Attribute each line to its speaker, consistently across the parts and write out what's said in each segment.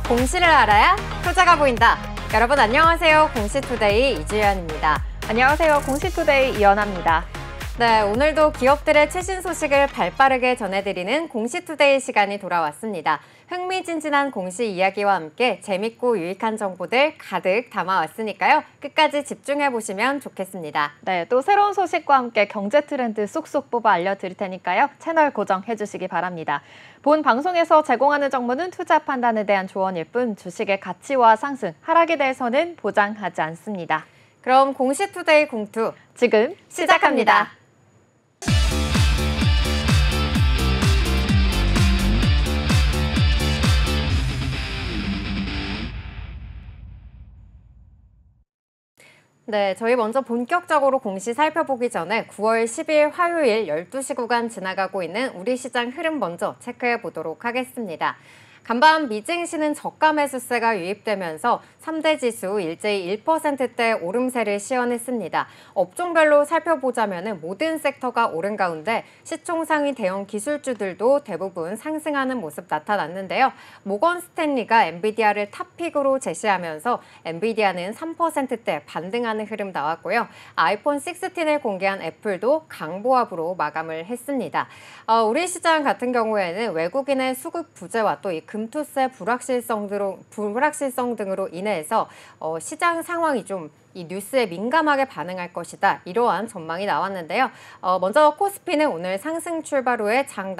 Speaker 1: 공시를 알아야 투자가 보인다. 여러분 안녕하세요. 공시투데이 이주연입니다.
Speaker 2: 안녕하세요. 공시투데이 이연아입니다.
Speaker 1: 네, 오늘도 기업들의 최신 소식을 발빠르게 전해드리는 공시투데이 시간이 돌아왔습니다. 흥미진진한 공시 이야기와 함께 재밌고 유익한 정보들 가득 담아왔으니까요. 끝까지 집중해보시면 좋겠습니다.
Speaker 2: 네, 또 새로운 소식과 함께 경제 트렌드 쏙쏙 뽑아 알려드릴 테니까요. 채널 고정해주시기 바랍니다. 본 방송에서 제공하는 정보는 투자 판단에 대한 조언일 뿐 주식의 가치와 상승, 하락에 대해서는 보장하지 않습니다.
Speaker 1: 그럼 공시투데이 공투
Speaker 2: 지금
Speaker 1: 시작합니다. 네, 저희 먼저 본격적으로 공시 살펴보기 전에 9월 10일 화요일 12시 구간 지나가고 있는 우리 시장 흐름 먼저 체크해 보도록 하겠습니다. 간밤 미증시는 저가 매수세가 유입되면서 3대 지수 일제히 1%대 오름세를 시현했습니다. 업종별로 살펴보자면 모든 섹터가 오른 가운데 시총 상위 대형 기술주들도 대부분 상승하는 모습 나타났는데요. 모건 스탠리가 엔비디아를 탑픽으로 제시하면서 엔비디아는 3%대 반등하는 흐름 나왔고요. 아이폰 16을 공개한 애플도 강보합으로 마감을 했습니다. 우리 시장 같은 경우에는 외국인의 수급 부재와 또 이 금투세 불확실성 등으로 인해서 시장 상황이 좀 이 뉴스에 민감하게 반응할 것이다. 이러한 전망이 나왔는데요. 먼저 코스피는 오늘 상승 출발 후에 장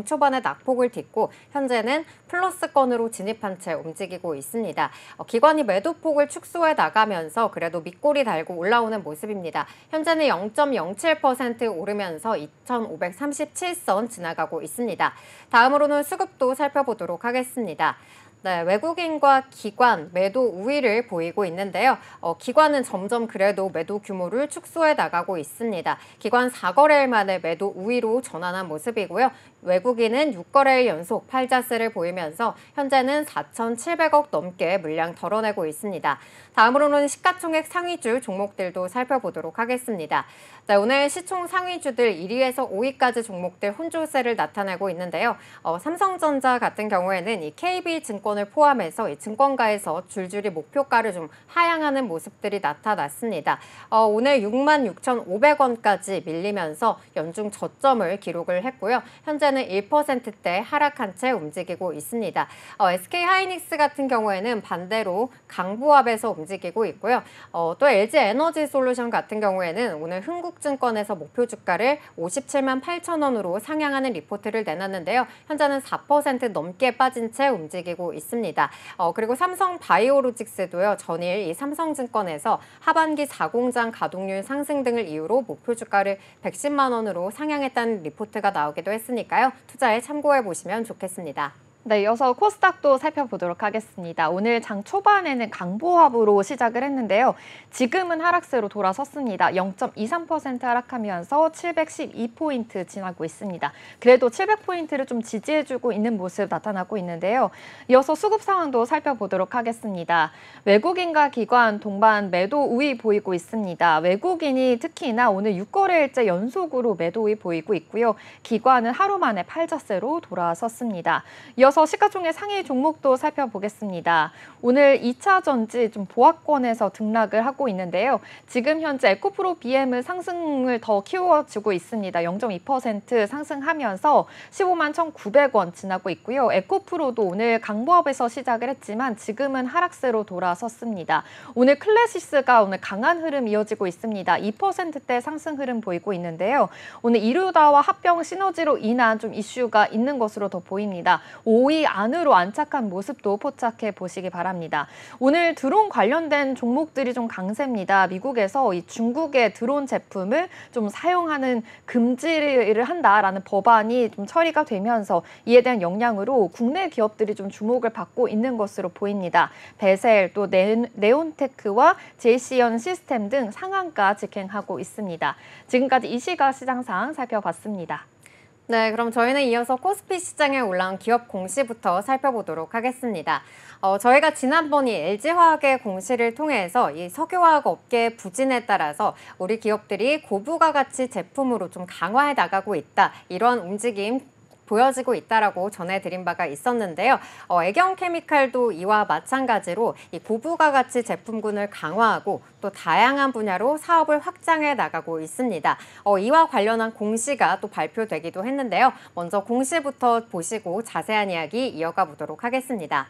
Speaker 1: 초반에 낙폭을 딛고 현재는 플러스권으로 진입한 채 움직이고 있습니다. 기관이 매도폭을 축소해 나가면서 그래도 밑골이 달고 올라오는 모습입니다. 현재는 0.07% 오르면서 2,537선 지나가고 있습니다. 다음으로는 수급도 살펴보도록 하겠습니다. 네, 외국인과 기관 매도 우위를 보이고 있는데요. 기관은 점점 그래도 매도 규모를 축소해 나가고 있습니다. 기관 4거래일 만에 매도 우위로 전환한 모습이고요. 외국인은 6거래일 연속 팔자세를 보이면서 현재는 4,700억 넘게 물량 덜어내고 있습니다. 다음으로는 시가총액 상위주 종목들도 살펴보도록 하겠습니다. 네, 오늘 시총 상위주들 1위에서 5위까지 종목들 혼조세를 나타내고 있는데요. 삼성전자 같은 경우에는 이 KB증권을 포함해서 이 증권가에서 줄줄이 목표가를 좀 하향하는 모습들이 나타났습니다. 오늘 66,500원까지 밀리면서 연중 저점을 기록을 했고요. 현재는 1%대 하락한 채 움직이고 있습니다. SK하이닉스 같은 경우에는 반대로 강보합에서 움직이고 있고요. 또 LG에너지솔루션 같은 경우에는 오늘 흥국증권에서 목표 주가를 57만 8천 원으로 상향하는 리포트를 내놨는데요. 현재는 4% 넘게 빠진 채 움직이고 있습니다. 그리고 삼성바이오로직스도요. 전일 이 삼성증권에서 하반기 4공장 가동률 상승 등을 이유로 목표 주가를 110만 원으로 상향했다는 리포트가 나오기도 했으니까요. 투자에 참고해 보시면 좋겠습니다.
Speaker 2: 네, 이어서 코스닥도 살펴보도록 하겠습니다. 오늘 장 초반에는 강보합으로 시작을 했는데요. 지금은 하락세로 돌아섰습니다. 0.23% 하락하면서 712포인트 지나고 있습니다. 그래도 700포인트를 좀 지지해주고 있는 모습 나타나고 있는데요. 이어서 수급 상황도 살펴보도록 하겠습니다. 외국인과 기관 동반 매도 우위 보이고 있습니다. 외국인이 특히나 오늘 6거래일째 연속으로 매도 우위 보이고 있고요. 기관은 하루 만에 팔자세로 돌아섰습니다. 이어서 시가총액 상위 종목도 살펴보겠습니다. 오늘 2차 전지 좀 보합권에서 등락을 하고 있는데요. 지금 현재 에코프로 BM은 상승을 더 키워주고 있습니다. 0.2% 상승하면서 15만 1,900원 지나고 있고요. 에코프로도 오늘 강보합에서 시작을 했지만 지금은 하락세로 돌아섰습니다. 오늘 클래시스가 오늘 강한 흐름 이어지고 있습니다. 2%대 상승 흐름 보이고 있는데요. 오늘 이루다와 합병 시너지로 인한 좀 이슈가 있는 것으로 더 보입니다. 5위 안으로 안착한 모습도 포착해 보시기 바랍니다. 오늘 드론 관련된 종목들이 좀 강세입니다. 미국에서 이 중국의 드론 제품을 좀 사용하는 금지를 한다라는 법안이 좀 처리가 되면서 이에 대한 영향으로 국내 기업들이 좀 주목을 받고 있는 것으로 보입니다. 베셀, 또 네온테크와 JC연 시스템 등 상한가 직행하고 있습니다. 지금까지 이 시각 시장 상황 살펴봤습니다.
Speaker 1: 네, 그럼 저희는 이어서 코스피 시장에 올라온 기업 공시부터 살펴보도록 하겠습니다. 저희가 지난번 이 LG화학의 공시를 통해서 이 석유화학 업계의 부진에 따라서 우리 기업들이 고부가가치 제품으로 좀 강화해 나가고 있다. 이런 움직임 보여지고 있다라고 전해드린 바가 있었는데요. 애경케미칼도 이와 마찬가지로 이 고부가 가치 제품군을 강화하고 또 다양한 분야로 사업을 확장해 나가고 있습니다. 이와 관련한 공시가 또 발표되기도 했는데요. 먼저 공시부터 보시고 자세한 이야기 이어가 보도록 하겠습니다.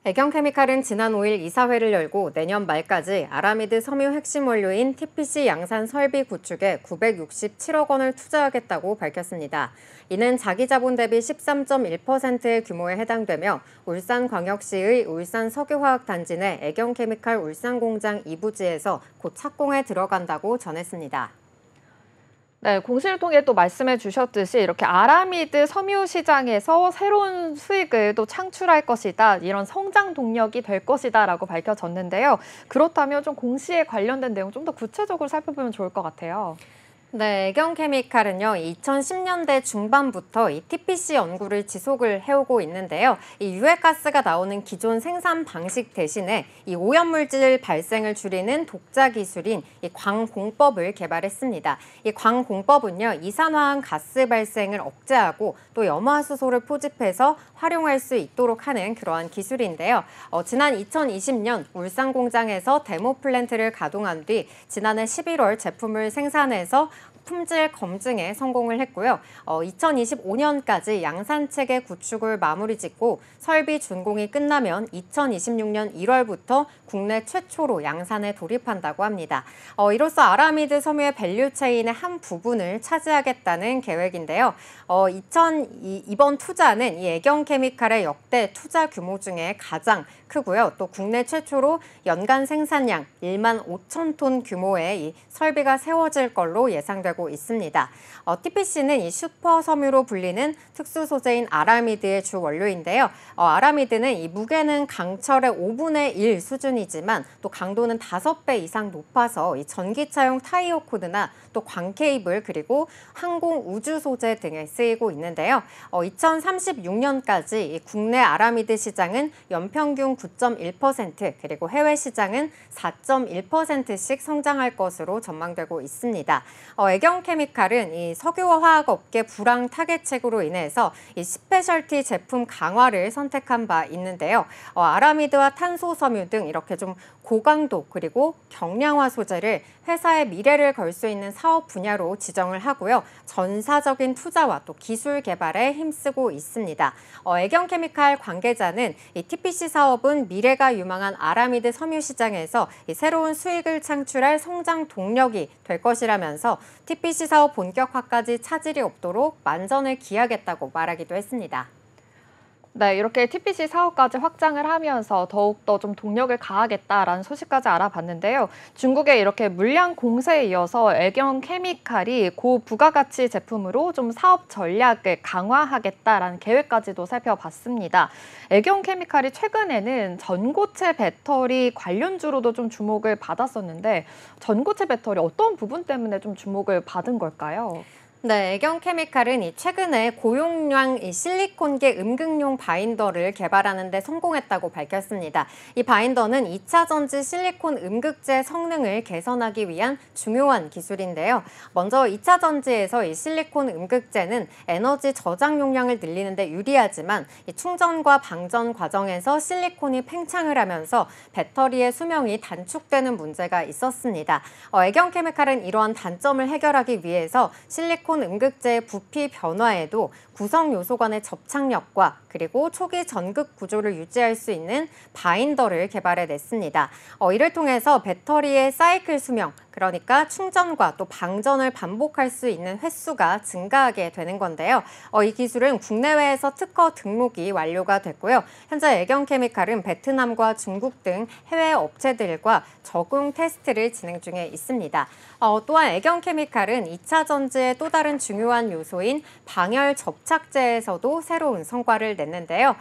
Speaker 1: 애경케미칼은 지난 5일 이사회를 열고 내년 말까지 아라미드 섬유 핵심 원료인 TPC 양산 설비 구축에 967억 원을 투자하겠다고 밝혔습니다. 이는 자기 자본 대비 13.1%의 규모에 해당되며 울산광역시의 울산석유화학단지 내 애경케미칼 울산공장 2부지에서 곧 착공에 들어간다고 전했습니다.
Speaker 2: 네, 공시를 통해 또 말씀해 주셨듯이 이렇게 아라미드 섬유 시장에서 새로운 수익을 또 창출할 것이다, 이런 성장 동력이 될 것이다라고 밝혀졌는데요. 그렇다면 좀 공시에 관련된 내용 좀 더 구체적으로 살펴보면 좋을 것 같아요.
Speaker 1: 네, 애경케미칼은요, 2010년대 중반부터 이 TPC 연구를 지속을 해오고 있는데요. 이 유해가스가 나오는 기존 생산 방식 대신에 이 오염물질 발생을 줄이는 독자 기술인 이 광공법을 개발했습니다. 이 광공법은요, 이산화황 가스 발생을 억제하고 또 염화수소를 포집해서 활용할 수 있도록 하는 그러한 기술인데요. 지난 2020년 울산 공장에서 데모 플랜트를 가동한 뒤 지난해 11월 제품을 생산해서 품질 검증에 성공을 했고요. 2025년까지 양산체계 구축을 마무리 짓고 설비 준공이 끝나면 2026년 1월부터 국내 최초로 양산에 돌입한다고 합니다. 이로써 아라미드 섬유의 밸류체인의 한 부분을 차지하겠다는 계획인데요. 이번 투자는 이 애경케미칼의 역대 투자 규모 중에 가장 크고요. 또 국내 최초로 연간 생산량 1만 5천 톤 규모의 이 설비가 세워질 걸로 예상되고 있습니다. TPC는 이 슈퍼 섬유로 불리는 특수 소재인 아라미드의 주 원료인데요. 아라미드는 이 무게는 강철의 5분의 1 수준이지만 또 강도는 5배 이상 높아서 이 전기차용 타이어 코드나 또 광 케이블 그리고 항공 우주 소재 등에 쓰이고 있는데요. 2036년까지 국내 아라미드 시장은 연평균 9.1% 그리고 해외 시장은 4.1%씩 성장할 것으로 전망되고 있습니다. 애경케미칼은 이 석유화학업계 불황 타겟책으로 인해서 이 스페셜티 제품 강화를 선택한 바 있는데요. 아라미드와 탄소 섬유 등 이렇게 좀 고강도 그리고 경량화 소재를 회사의 미래를 걸 수 있는 사업 분야로 지정을 하고요. 전사적인 투자와 또 기술 개발에 힘쓰고 있습니다. 애경케미칼 관계자는 이 TPC 사업은 미래가 유망한 아라미드 섬유 시장에서 이 새로운 수익을 창출할 성장 동력이 될 것이라면서 TPC 사업 본격화까지 차질이 없도록 만전을 기하겠다고 말하기도 했습니다.
Speaker 2: 네, 이렇게 TPC 사업까지 확장을 하면서 더욱더 좀 동력을 가하겠다라는 소식까지 알아봤는데요. 중국의 이렇게 물량 공세에 이어서 애경케미칼이 고부가가치 제품으로 좀 사업 전략을 강화하겠다라는 계획까지도 살펴봤습니다. 애경케미칼이 최근에는 전고체 배터리 관련주로도 좀 주목을 받았었는데, 전고체 배터리 어떤 부분 때문에 좀 주목을 받은 걸까요?
Speaker 1: 네, 애경케미칼은 최근에 고용량 실리콘계 음극용 바인더를 개발하는 데 성공했다고 밝혔습니다. 이 바인더는 2차 전지 실리콘 음극재 성능을 개선하기 위한 중요한 기술인데요. 먼저 2차 전지에서 이 실리콘 음극재는 에너지 저장 용량을 늘리는 데 유리하지만 이 충전과 방전 과정에서 실리콘이 팽창을 하면서 배터리의 수명이 단축되는 문제가 있었습니다. 애경케미칼은 이러한 단점을 해결하기 위해서 실리콘 음극재의 부피 변화에도 구성 요소 간의 접착력과 그리고 초기 전극 구조를 유지할 수 있는 바인더를 개발해냈습니다. 이를 통해서 배터리의 사이클 수명, 그러니까 충전과 또 방전을 반복할 수 있는 횟수가 증가하게 되는 건데요. 이 기술은 국내외에서 특허 등록이 완료가 됐고요. 현재 애경케미칼은 베트남과 중국 등 해외 업체들과 적용 테스트를 진행 중에 있습니다. 또한 애경케미칼은 2차 전지의 또 다른 중요한 요소인 방열 접착제에서도 새로운 성과를 냈는데요.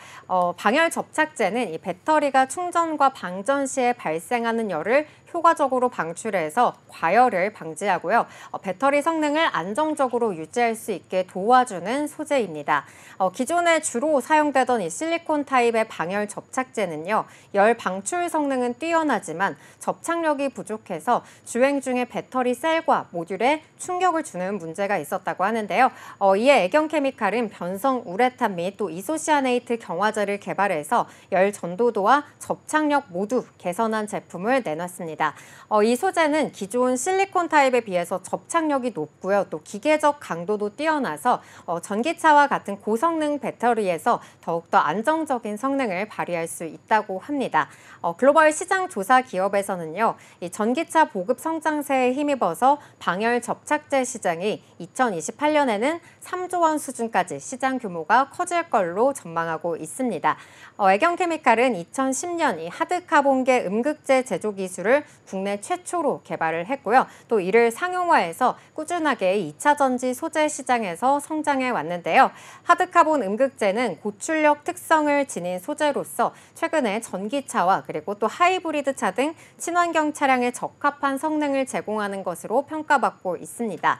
Speaker 1: 방열 접착제는 이 배터리가 충전과 방전 시에 발생하는 열을 효과적으로 방출해서 과열을 방지하고요. 배터리 성능을 안정적으로 유지할 수 있게 도와주는 소재입니다. 기존에 주로 사용되던 이 실리콘 타입의 방열 접착제는요, 열 방출 성능은 뛰어나지만 접착력이 부족해서 주행 중에 배터리 셀과 모듈에 충격을 주는 문제가 있었다고 하는데요. 이에 애경케미칼은 변성 우레탄 및 또 이소시아네이트 경화제를 개발해서 열 전도도와 접착력 모두 개선한 제품을 내놨습니다. 이 소재는 기존 실리콘 타입에 비해서 접착력이 높고요. 또 기계적 강도도 뛰어나서 전기차와 같은 고성능 배터리에서 더욱더 안정적인 성능을 발휘할 수 있다고 합니다. 글로벌 시장 조사 기업에서는요, 이 전기차 보급 성장세에 힘입어서 방열 접착제 시장이 2028년에는 3조 원 수준까지 시장 규모가 커질 걸로 전망하고 있습니다. 애경케미칼은 2010년 이 하드카본계 음극재 제조 기술을 국내 최초로 개발을 했고요. 또 이를 상용화해서 꾸준하게 2차 전지 소재 시장에서 성장해 왔는데요. 하드카본 음극재는 고출력 특성을 지닌 소재로서 최근에 전기차와 그리고 또 하이브리드차 등 친환경 차량에 적합한 성능을 제공하는 것으로 평가받고 있습니다.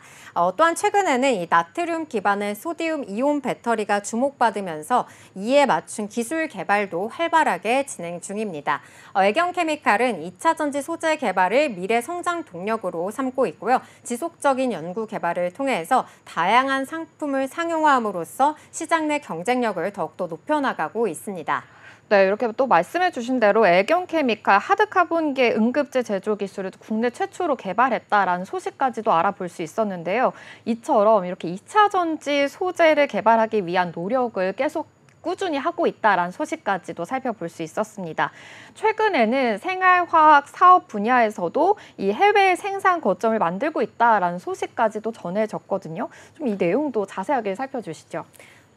Speaker 1: 또한 최근에는 이 나트륨 기반의 소디움 이온 배터리가 주목받으면서 이에 맞춘 기술 개발도 활발하게 진행 중입니다. 애경케미칼은 2차 전지 소재 개발을 미래 성장 동력으로 삼고 있고요. 지속적인 연구 개발을 통해서 다양한 상품을 상용화함으로써 시장 내 경쟁력을 더욱더 높여나가고 있습니다.
Speaker 2: 네, 이렇게 또 말씀해 주신 대로 애경케미칼 하드카본계 응급제 제조 기술을 국내 최초로 개발했다라는 소식까지도 알아볼 수 있었는데요. 이처럼 이렇게 2차 전지 소재를 개발하기 위한 노력을 계속 꾸준히 하고 있다라는 소식까지도 살펴볼 수 있었습니다. 최근에는 생활화학 사업 분야에서도 이 해외 생산 거점을 만들고 있다라는 소식까지도 전해졌거든요. 좀 이 내용도 자세하게 살펴주시죠.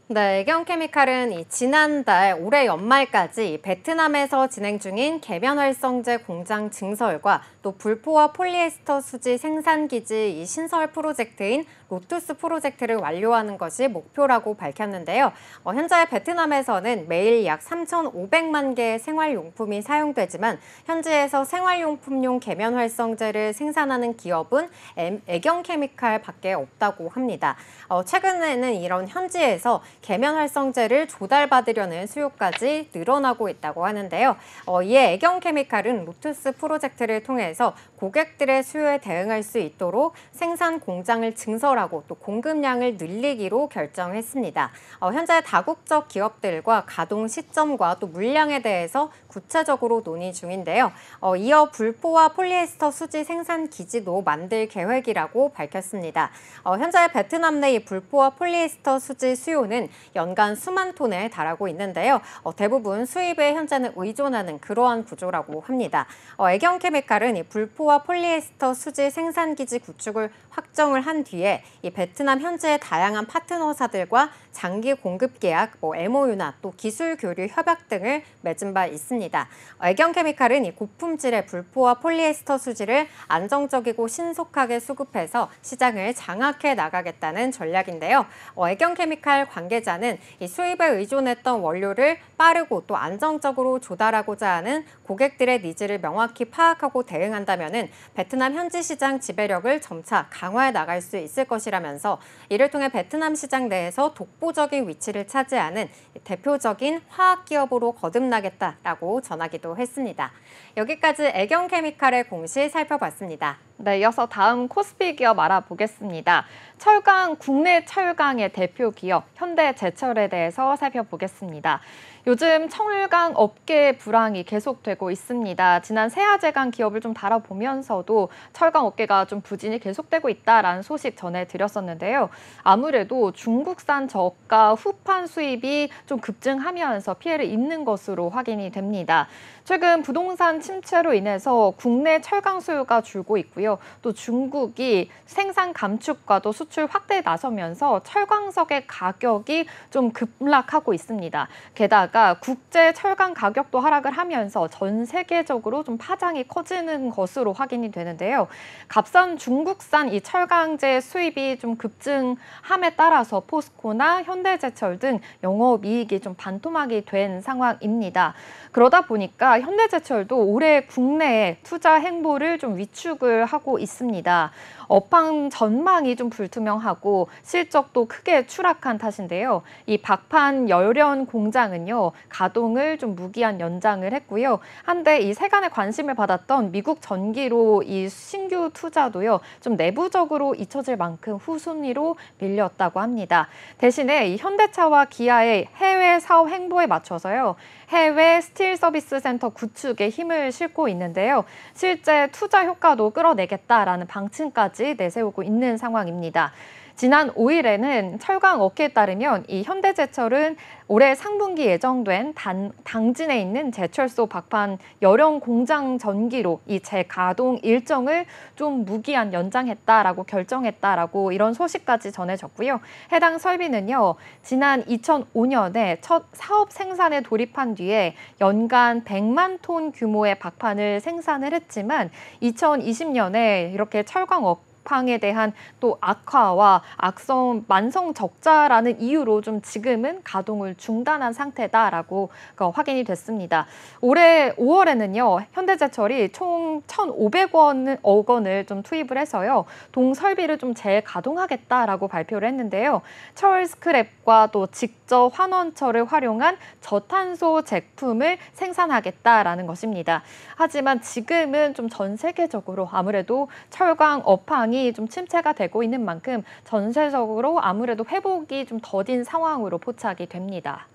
Speaker 1: 네, 애경케미칼은 지난달 올해 연말까지 베트남에서 진행 중인 계면활성제 공장 증설과 또 불포화 폴리에스터 수지 생산기지 이 신설 프로젝트인 로투스 프로젝트를 완료하는 것이 목표라고 밝혔는데요. 현재 베트남에서는 매일 약 3,500만 개의 생활용품이 사용되지만 현지에서 생활용품용 계면활성제를 생산하는 기업은 애경케미칼밖에 없다고 합니다. 최근에는 이런 현지에서 계면활성제를 조달받으려는 수요까지 늘어나고 있다고 하는데요. 이에 애경케미칼은 로투스 프로젝트를 통해서 고객들의 수요에 대응할 수 있도록 생산 공장을 증설하고 또 공급량을 늘리기로 결정했습니다. 현재 다국적 기업들과 가동 시점과 또 물량에 대해서 구체적으로 논의 중인데요. 이어 불포화 폴리에스터 수지 생산 기지도 만들 계획이라고 밝혔습니다. 현재 베트남 내 이 불포화 폴리에스터 수지 수요는 연간 수만 톤에 달하고 있는데요. 대부분 수입에 현재는 의존하는 그러한 구조라고 합니다. 애경케미칼은 이 불포화 폴리에스터 수지 생산기지 구축을 확정을 한 뒤에 이 베트남 현지의 다양한 파트너사들과 장기 공급 계약, MOU나 또 기술 교류 협약 등을 맺은 바 있습니다. 애경케미칼은 이 고품질의 불포화 폴리에스터 수지를 안정적이고 신속하게 수급해서 시장을 장악해 나가겠다는 전략인데요. 애경케미칼 관계자는 이 수입에 의존했던 원료를 빠르고 또 안정적으로 조달하고자 하는 고객들의 니즈를 명확히 파악하고 대응한다면은 베트남 현지 시장 지배력을 점차 강화해 나갈 수 있을 것이라면서 이를 통해 베트남 시장 내에서 독보적인 위치를 차지하는 대표적인 화학 기업으로 거듭나겠다라고 전하기도 했습니다. 여기까지 애경케미칼의 공시 살펴봤습니다.
Speaker 2: 네, 이어서 다음 코스피 기업 알아보겠습니다. 국내 철강의 대표 기업 현대제철에 대해서 살펴보겠습니다. 요즘 철강 업계 불황이 계속되고 있습니다. 지난 세아제강 기업을 좀 다뤄보면서도 철강 업계가 좀 부진이 계속되고 있다라는 소식 전해드렸었는데요. 아무래도 중국산 저가 후판 수입이 좀 급증하면서 피해를 입는 것으로 확인이 됩니다. 최근 부동산 침체로 인해서 국내 철강 수요가 줄고 있고요. 있고요. 또 중국이 생산 감축과도 수출 확대에 나서면서 철광석의 가격이 좀 급락하고 있습니다. 게다가 국제 철강 가격도 하락을 하면서 전 세계적으로 좀 파장이 커지는 것으로 확인이 되는데요. 값싼 중국산 이 철강제 수입이 좀 급증함에 따라서 포스코나 현대제철 등 영업이익이 좀 반토막이 된 상황입니다. 그러다 보니까 현대제철도 올해 국내에 투자 행보를 좀 위축을 하고 있습니다. 업황 전망이 좀 불투명하고 실적도 크게 추락한 탓인데요. 이 박판 열연 공장은요, 가동을 좀 무기한 연장을 했고요. 한데 이 세간의 관심을 받았던 미국 전기로 이 신규 투자도요, 좀 내부적으로 잊혀질 만큼 후순위로 밀렸다고 합니다. 대신에 이 현대차와 기아의 해외 사업 행보에 맞춰서요, 해외 스틸 서비스 센터 구축에 힘을 싣고 있는데요. 실제 투자 효과도 끌어내겠다라는 방침까지 내세우고 있는 상황입니다. 지난 5일에는 철강 업계에 따르면 이 현대제철은 올해 상분기 예정된 당진에 있는 제철소 박판 열연 공장 전기로 이 재가동 일정을 좀 무기한 연장했다라고 결정했다라고 이런 소식까지 전해졌고요. 해당 설비는요, 지난 2005년에 첫 사업 생산에 돌입한 뒤에 연간 100만 톤 규모의 박판을 생산을 했지만 2020년에 이렇게 철강 업황에 대한 또 악화와 만성 적자라는 이유로 좀 지금은 가동을 중단한 상태다라고 확인이 됐습니다. 올해 5월에는요, 현대제철이 총 1,500억 원을 좀 투입을 해서요, 동설비를 좀 재가동하겠다라고 발표를 했는데요. 철 스크랩과 또 직접 환원철을 활용한 저탄소 제품을 생산하겠다라는 것입니다. 하지만 지금은 좀 전 세계적으로 아무래도 철강 업황이 좀 침체가 되고 있는 만큼 전세적으로 아무래도 회복이 좀 더딘 상황으로 포착이 됩니다.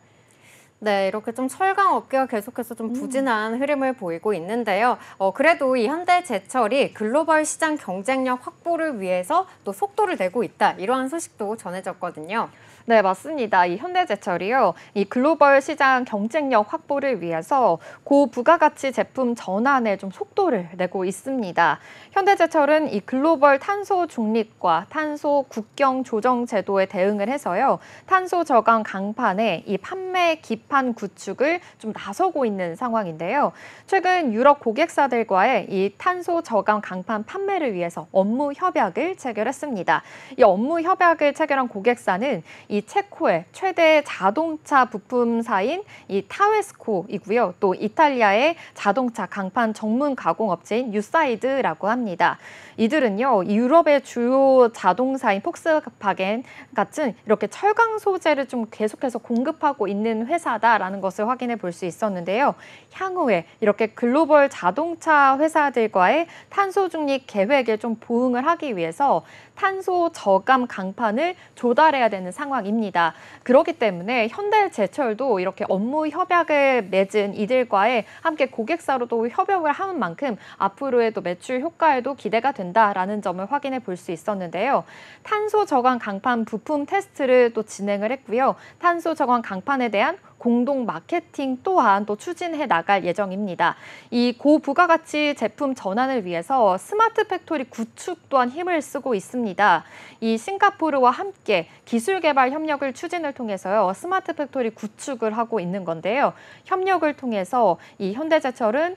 Speaker 1: 네, 이렇게 좀 철강 업계가 계속해서 좀 부진한 흐름을 보이고 있는데요. 그래도 이 현대제철이 글로벌 시장 경쟁력 확보를 위해서 또 속도를 내고 있다, 이러한 소식도 전해졌거든요.
Speaker 2: 네, 맞습니다. 이 현대제철이요, 이 글로벌 시장 경쟁력 확보를 위해서 고부가가치 제품 전환에 좀 속도를 내고 있습니다. 현대제철은 이 글로벌 탄소 중립과 탄소 국경 조정 제도에 대응을 해서요, 탄소 저감 강판에 이 판매 기판 구축을 좀 나서고 있는 상황인데요. 최근 유럽 고객사들과의 이 탄소 저감 강판 판매를 위해서 업무 협약을 체결했습니다. 이 업무 협약을 체결한 고객사는 이 체코의 최대 자동차 부품사인 이 타웨스코이고요. 또 이탈리아의 자동차 강판 전문 가공업체인 유사이드라고 합니다. 이들은요, 유럽의 주요 자동사인 폭스바겐 같은 이렇게 철강 소재를 좀 계속해서 공급하고 있는 회사다라는 것을 확인해 볼 수 있었는데요. 향후에 이렇게 글로벌 자동차 회사들과의 탄소 중립 계획에 좀 보응을 하기 위해서 탄소 저감 강판을 조달해야 되는 상황입니다. 그렇기 때문에 현대제철도 이렇게 업무 협약을 맺은 이들과의 함께 고객사로도 협업을 하는 만큼 앞으로의 또 매출 효과에도 기대가 된다라는 점을 확인해 볼 수 있었는데요. 탄소 저감 강판 부품 테스트를 또 진행을 했고요. 탄소 저감 강판에 대한 공동 마케팅 또한 또 추진해 나갈 예정입니다. 이 고부가가치 제품 전환을 위해서 스마트 팩토리 구축 또한 힘을 쓰고 있습니다. 이 싱가포르와 함께 기술 개발 협력을 추진을 통해서요, 스마트 팩토리 구축을 하고 있는 건데요. 협력을 통해서 이 현대제철은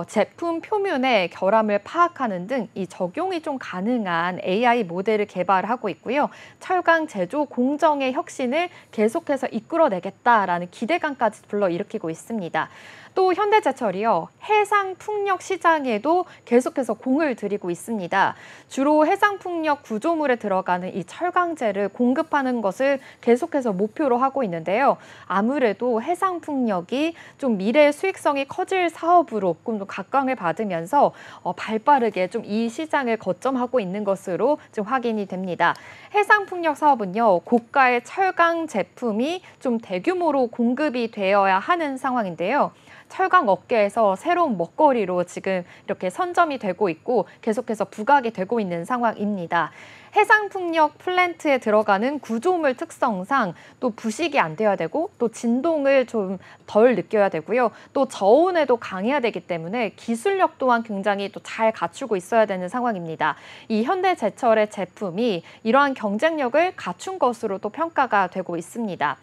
Speaker 2: 제품 표면의 결함을 파악하는 등 이 적용이 좀 가능한 AI 모델을 개발하고 있고요. 철강 제조 공정의 혁신을 계속해서 이끌어내겠다라는 기대감까지 불러일으키고 있습니다. 또 현대제철이요, 해상풍력 시장에도 계속해서 공을 들이고 있습니다. 주로 해상풍력 구조물에 들어가는 이 철강제를 공급하는 것을 계속해서 목표로 하고 있는데요. 아무래도 해상풍력이 좀 미래 수익성이 커질 사업으로 조금 더 각광을 받으면서 발빠르게 좀 이 시장을 거점하고 있는 것으로 좀 확인이 됩니다. 해상풍력 사업은요, 고가의 철강 제품이 좀 대규모로 공급이 되어야 하는 상황인데요. 철강 업계에서 새로운 먹거리로 지금 이렇게 선점이 되고 있고 계속해서 부각이 되고 있는 상황입니다. 해상풍력 플랜트에 들어가는 구조물 특성상 또 부식이 안 돼야 되고 또 진동을 좀 덜 느껴야 되고요. 또 저온에도 강해야 되기 때문에 기술력 또한 굉장히 또 잘 갖추고 있어야 되는 상황입니다. 이 현대제철의 제품이 이러한 경쟁력을 갖춘 것으로 또 평가가 되고 있습니다.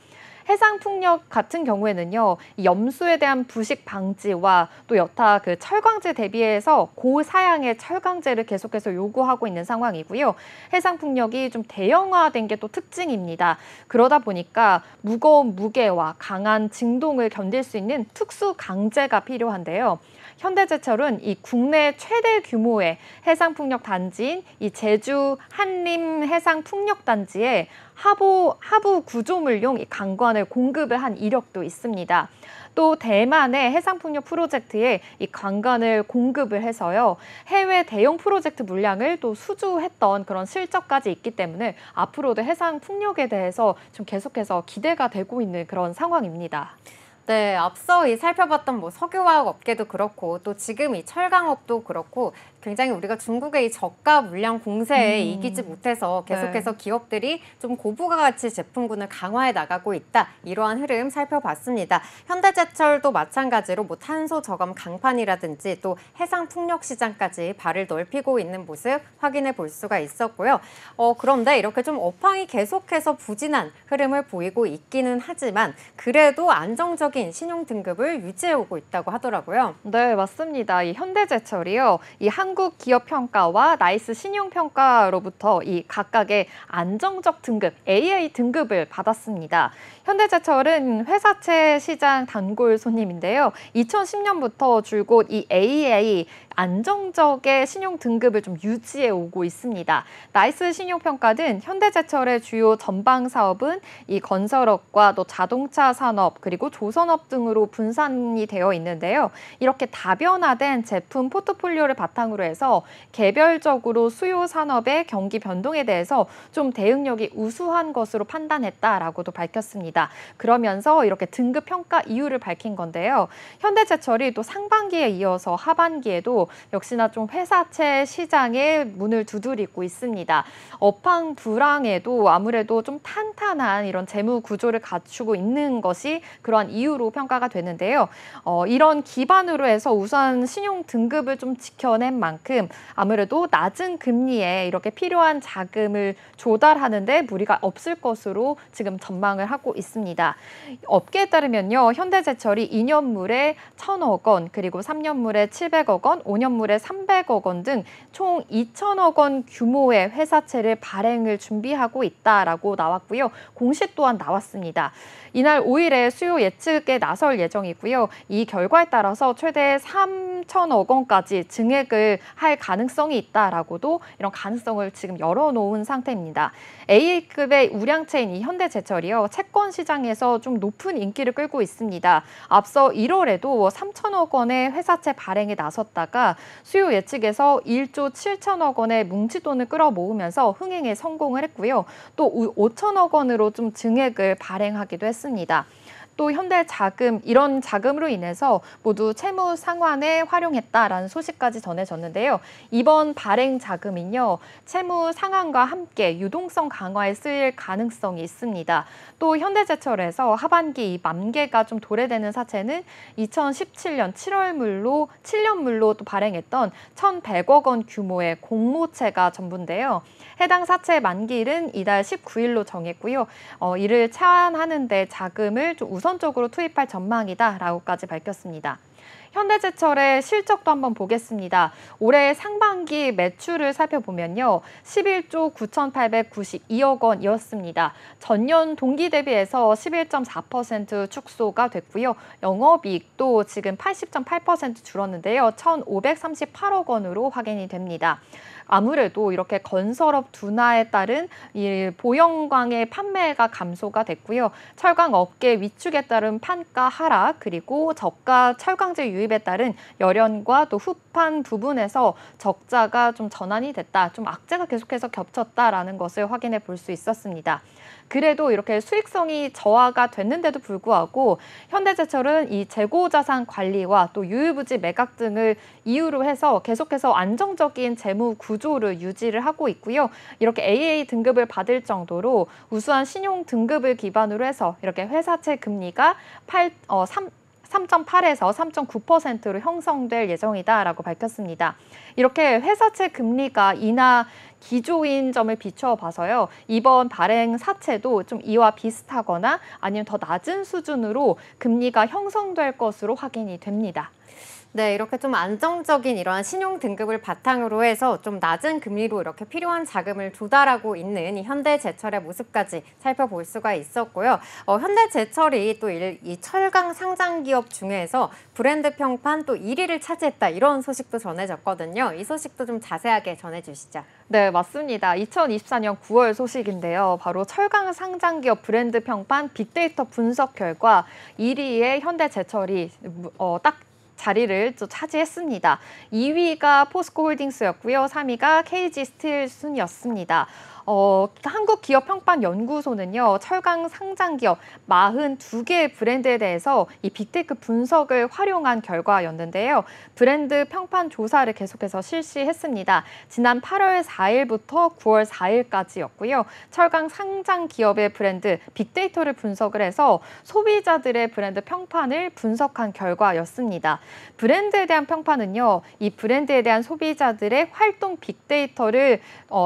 Speaker 2: 해상풍력 같은 경우에는요, 이 염수에 대한 부식 방지와 또 여타 그 철강제 대비해서 고사양의 철강제를 계속해서 요구하고 있는 상황이고요. 해상풍력이 좀 대형화된 게 또 특징입니다. 그러다 보니까 무거운 무게와 강한 진동을 견딜 수 있는 특수 강제가 필요한데요. 현대제철은 이 국내 최대 규모의 해상풍력 단지인 이 제주 한림 해상풍력단지에 하부 구조물용 이 강관을 공급을 한 이력도 있습니다. 또 대만의 해상풍력 프로젝트에 이 강관을 공급을 해서요. 해외 대형 프로젝트 물량을 또 수주했던 그런 실적까지 있기 때문에 앞으로도 해상풍력에 대해서 좀 계속해서 기대가 되고 있는 그런 상황입니다.
Speaker 1: 네, 앞서 살펴봤던 뭐 석유화학 업계도 그렇고 또 지금 이 철강업도 그렇고 굉장히 우리가 중국의 이 저가 물량 공세에 이기지 못해서 계속해서 기업들이 좀 고부가가치 제품군을 강화해 나가고 있다. 이러한 흐름 살펴봤습니다. 현대제철도 마찬가지로 뭐 탄소 저감 강판이라든지 또 해상 풍력 시장까지 발을 넓히고 있는 모습 확인해 볼 수가 있었고요. 그런데 이렇게 좀 업황이 계속해서 부진한 흐름을 보이고 있기는 하지만 그래도 안정적인 신용 등급을 유지해 오고 있다고 하더라고요.
Speaker 2: 네, 맞습니다. 이 현대제철이요. 이 한국기업평가와 나이스 신용평가로부터 이 각각의 안정적 등급, AA 등급을 받았습니다. 현대제철은 회사채 시장 단골 손님인데요. 2010년부터 줄곧 이 AA 안정적의 신용 등급을 좀 유지해 오고 있습니다. 나이스 신용평가는 현대제철의 주요 전방 사업은 이 건설업과 또 자동차 산업 그리고 조선업 등으로 분산이 되어 있는데요. 이렇게 다변화된 제품 포트폴리오를 바탕으로 해서 개별적으로 수요 산업의 경기 변동에 대해서 좀 대응력이 우수한 것으로 판단했다라고도 밝혔습니다. 그러면서 이렇게 등급 평가 이유를 밝힌 건데요. 현대제철이 또 상반기에 이어서 하반기에도 역시나 좀 회사채 시장의 문을 두드리고 있습니다. 업황 불황에도 아무래도 좀 탄탄한 이런 재무 구조를 갖추고 있는 것이 그러한 이유로 평가가 되는데요. 이런 기반으로 해서 우선 신용 등급을 좀 지켜낸 만큼 아무래도 낮은 금리에 이렇게 필요한 자금을 조달하는 데 무리가 없을 것으로 지금 전망을 하고 있습니다. 업계에 따르면요. 현대제철이 2년물에 1,000억 원, 그리고 3년물에 700억 원, 5년물에 300억 원 등 총 2,000억 원 규모의 회사채를 발행을 준비하고 있다라고 나왔고요. 공시 또한 나왔습니다. 이날 5일에 수요 예측에 나설 예정이고요. 이 결과에 따라서 최대 3,000억 원까지 증액을 할 가능성이 있다라고도 이런 가능성을 지금 열어놓은 상태입니다. A급의 우량채인 이 현대제철이요. 채권 시장에서 좀 높은 인기를 끌고 있습니다. 앞서 1월에도 3,000억 원의 회사채 발행에 나섰다가 수요 예측에서 1조 7천억 원의 뭉치돈을 끌어모으면서 흥행에 성공을 했고요. 또 5천억 원으로 좀 증액을 발행하기도 했습니다. 또 현대자금, 이런 자금으로 인해서 모두 채무 상환에 활용했다라는 소식까지 전해졌는데요. 이번 발행 자금은요, 채무 상환과 함께 유동성 강화에 쓰일 가능성이 있습니다. 또 현대제철에서 하반기 이 만개가 좀 도래되는 사채는 2017년 7년물로 또 발행했던 1,100억 원 규모의 공모채가 전부인데요. 해당 사채 만기일은 이달 19일로 정했고요. 이를 차환하는 데 자금을 좀 우선적으로 투입할 전망이다라고까지 밝혔습니다. 현대제철의 실적도 한번 보겠습니다. 올해 상반기 매출을 살펴보면요. 11조 9,892억 원이었습니다. 전년 동기 대비해서 11.4% 축소가 됐고요. 영업이익도 지금 80.8% 줄었는데요. 1,538억 원으로 확인이 됩니다. 아무래도 이렇게 건설업 둔화에 따른 이 보형광의 판매가 감소가 됐고요. 철강 업계 위축에 따른 판가 하락, 그리고 저가 철강제 유입에 따른 열연과 또 후판 부분에서 적자가 좀 전환이 됐다. 좀 악재가 계속해서 겹쳤다라는 것을 확인해 볼 수 있었습니다. 그래도 이렇게 수익성이 저하가 됐는데도 불구하고 현대제철은 이 재고자산 관리와 또 유유부지 매각 등을 이유로 해서 계속해서 안정적인 재무 구조를 유지를 하고 있고요. 이렇게 AA 등급을 받을 정도로 우수한 신용 등급을 기반으로 해서 이렇게 회사채 금리가 3.8에서 3.9%로 형성될 예정이다라고 밝혔습니다. 이렇게 회사채 금리가 인하 기조인 점을 비추어 봐서요. 이번 발행 사채도 좀 이와 비슷하거나 아니면 더 낮은 수준으로 금리가 형성될 것으로 확인이 됩니다.
Speaker 1: 네, 이렇게 좀 안정적인 이러한 신용 등급을 바탕으로 해서 좀 낮은 금리로 이렇게 필요한 자금을 조달하고 있는 이 현대제철의 모습까지 살펴볼 수가 있었고요. 현대제철이 또 이 철강 상장 기업 중에서 브랜드 평판 또 1위를 차지했다 이런 소식도 전해졌거든요. 이 소식도 좀 자세하게 전해주시죠.
Speaker 2: 네, 맞습니다. 2024년 9월 소식인데요. 바로 철강 상장 기업 브랜드 평판 빅데이터 분석 결과 1위의 현대제철이 딱 자리를 또 차지했습니다. 2위가 포스코홀딩스였고요. 3위가 KG스틸 순이었습니다. 한국기업평판연구소는요. 철강 상장기업 42개의 브랜드에 대해서 이 빅테크 분석을 활용한 결과였는데요. 브랜드 평판 조사를 계속해서 실시했습니다. 지난 8월 4일부터 9월 4일까지였고요. 철강 상장기업의 브랜드 빅데이터를 분석을 해서 소비자들의 브랜드 평판을 분석한 결과였습니다. 브랜드에 대한 평판은요. 이 브랜드에 대한 소비자들의 활동 빅데이터를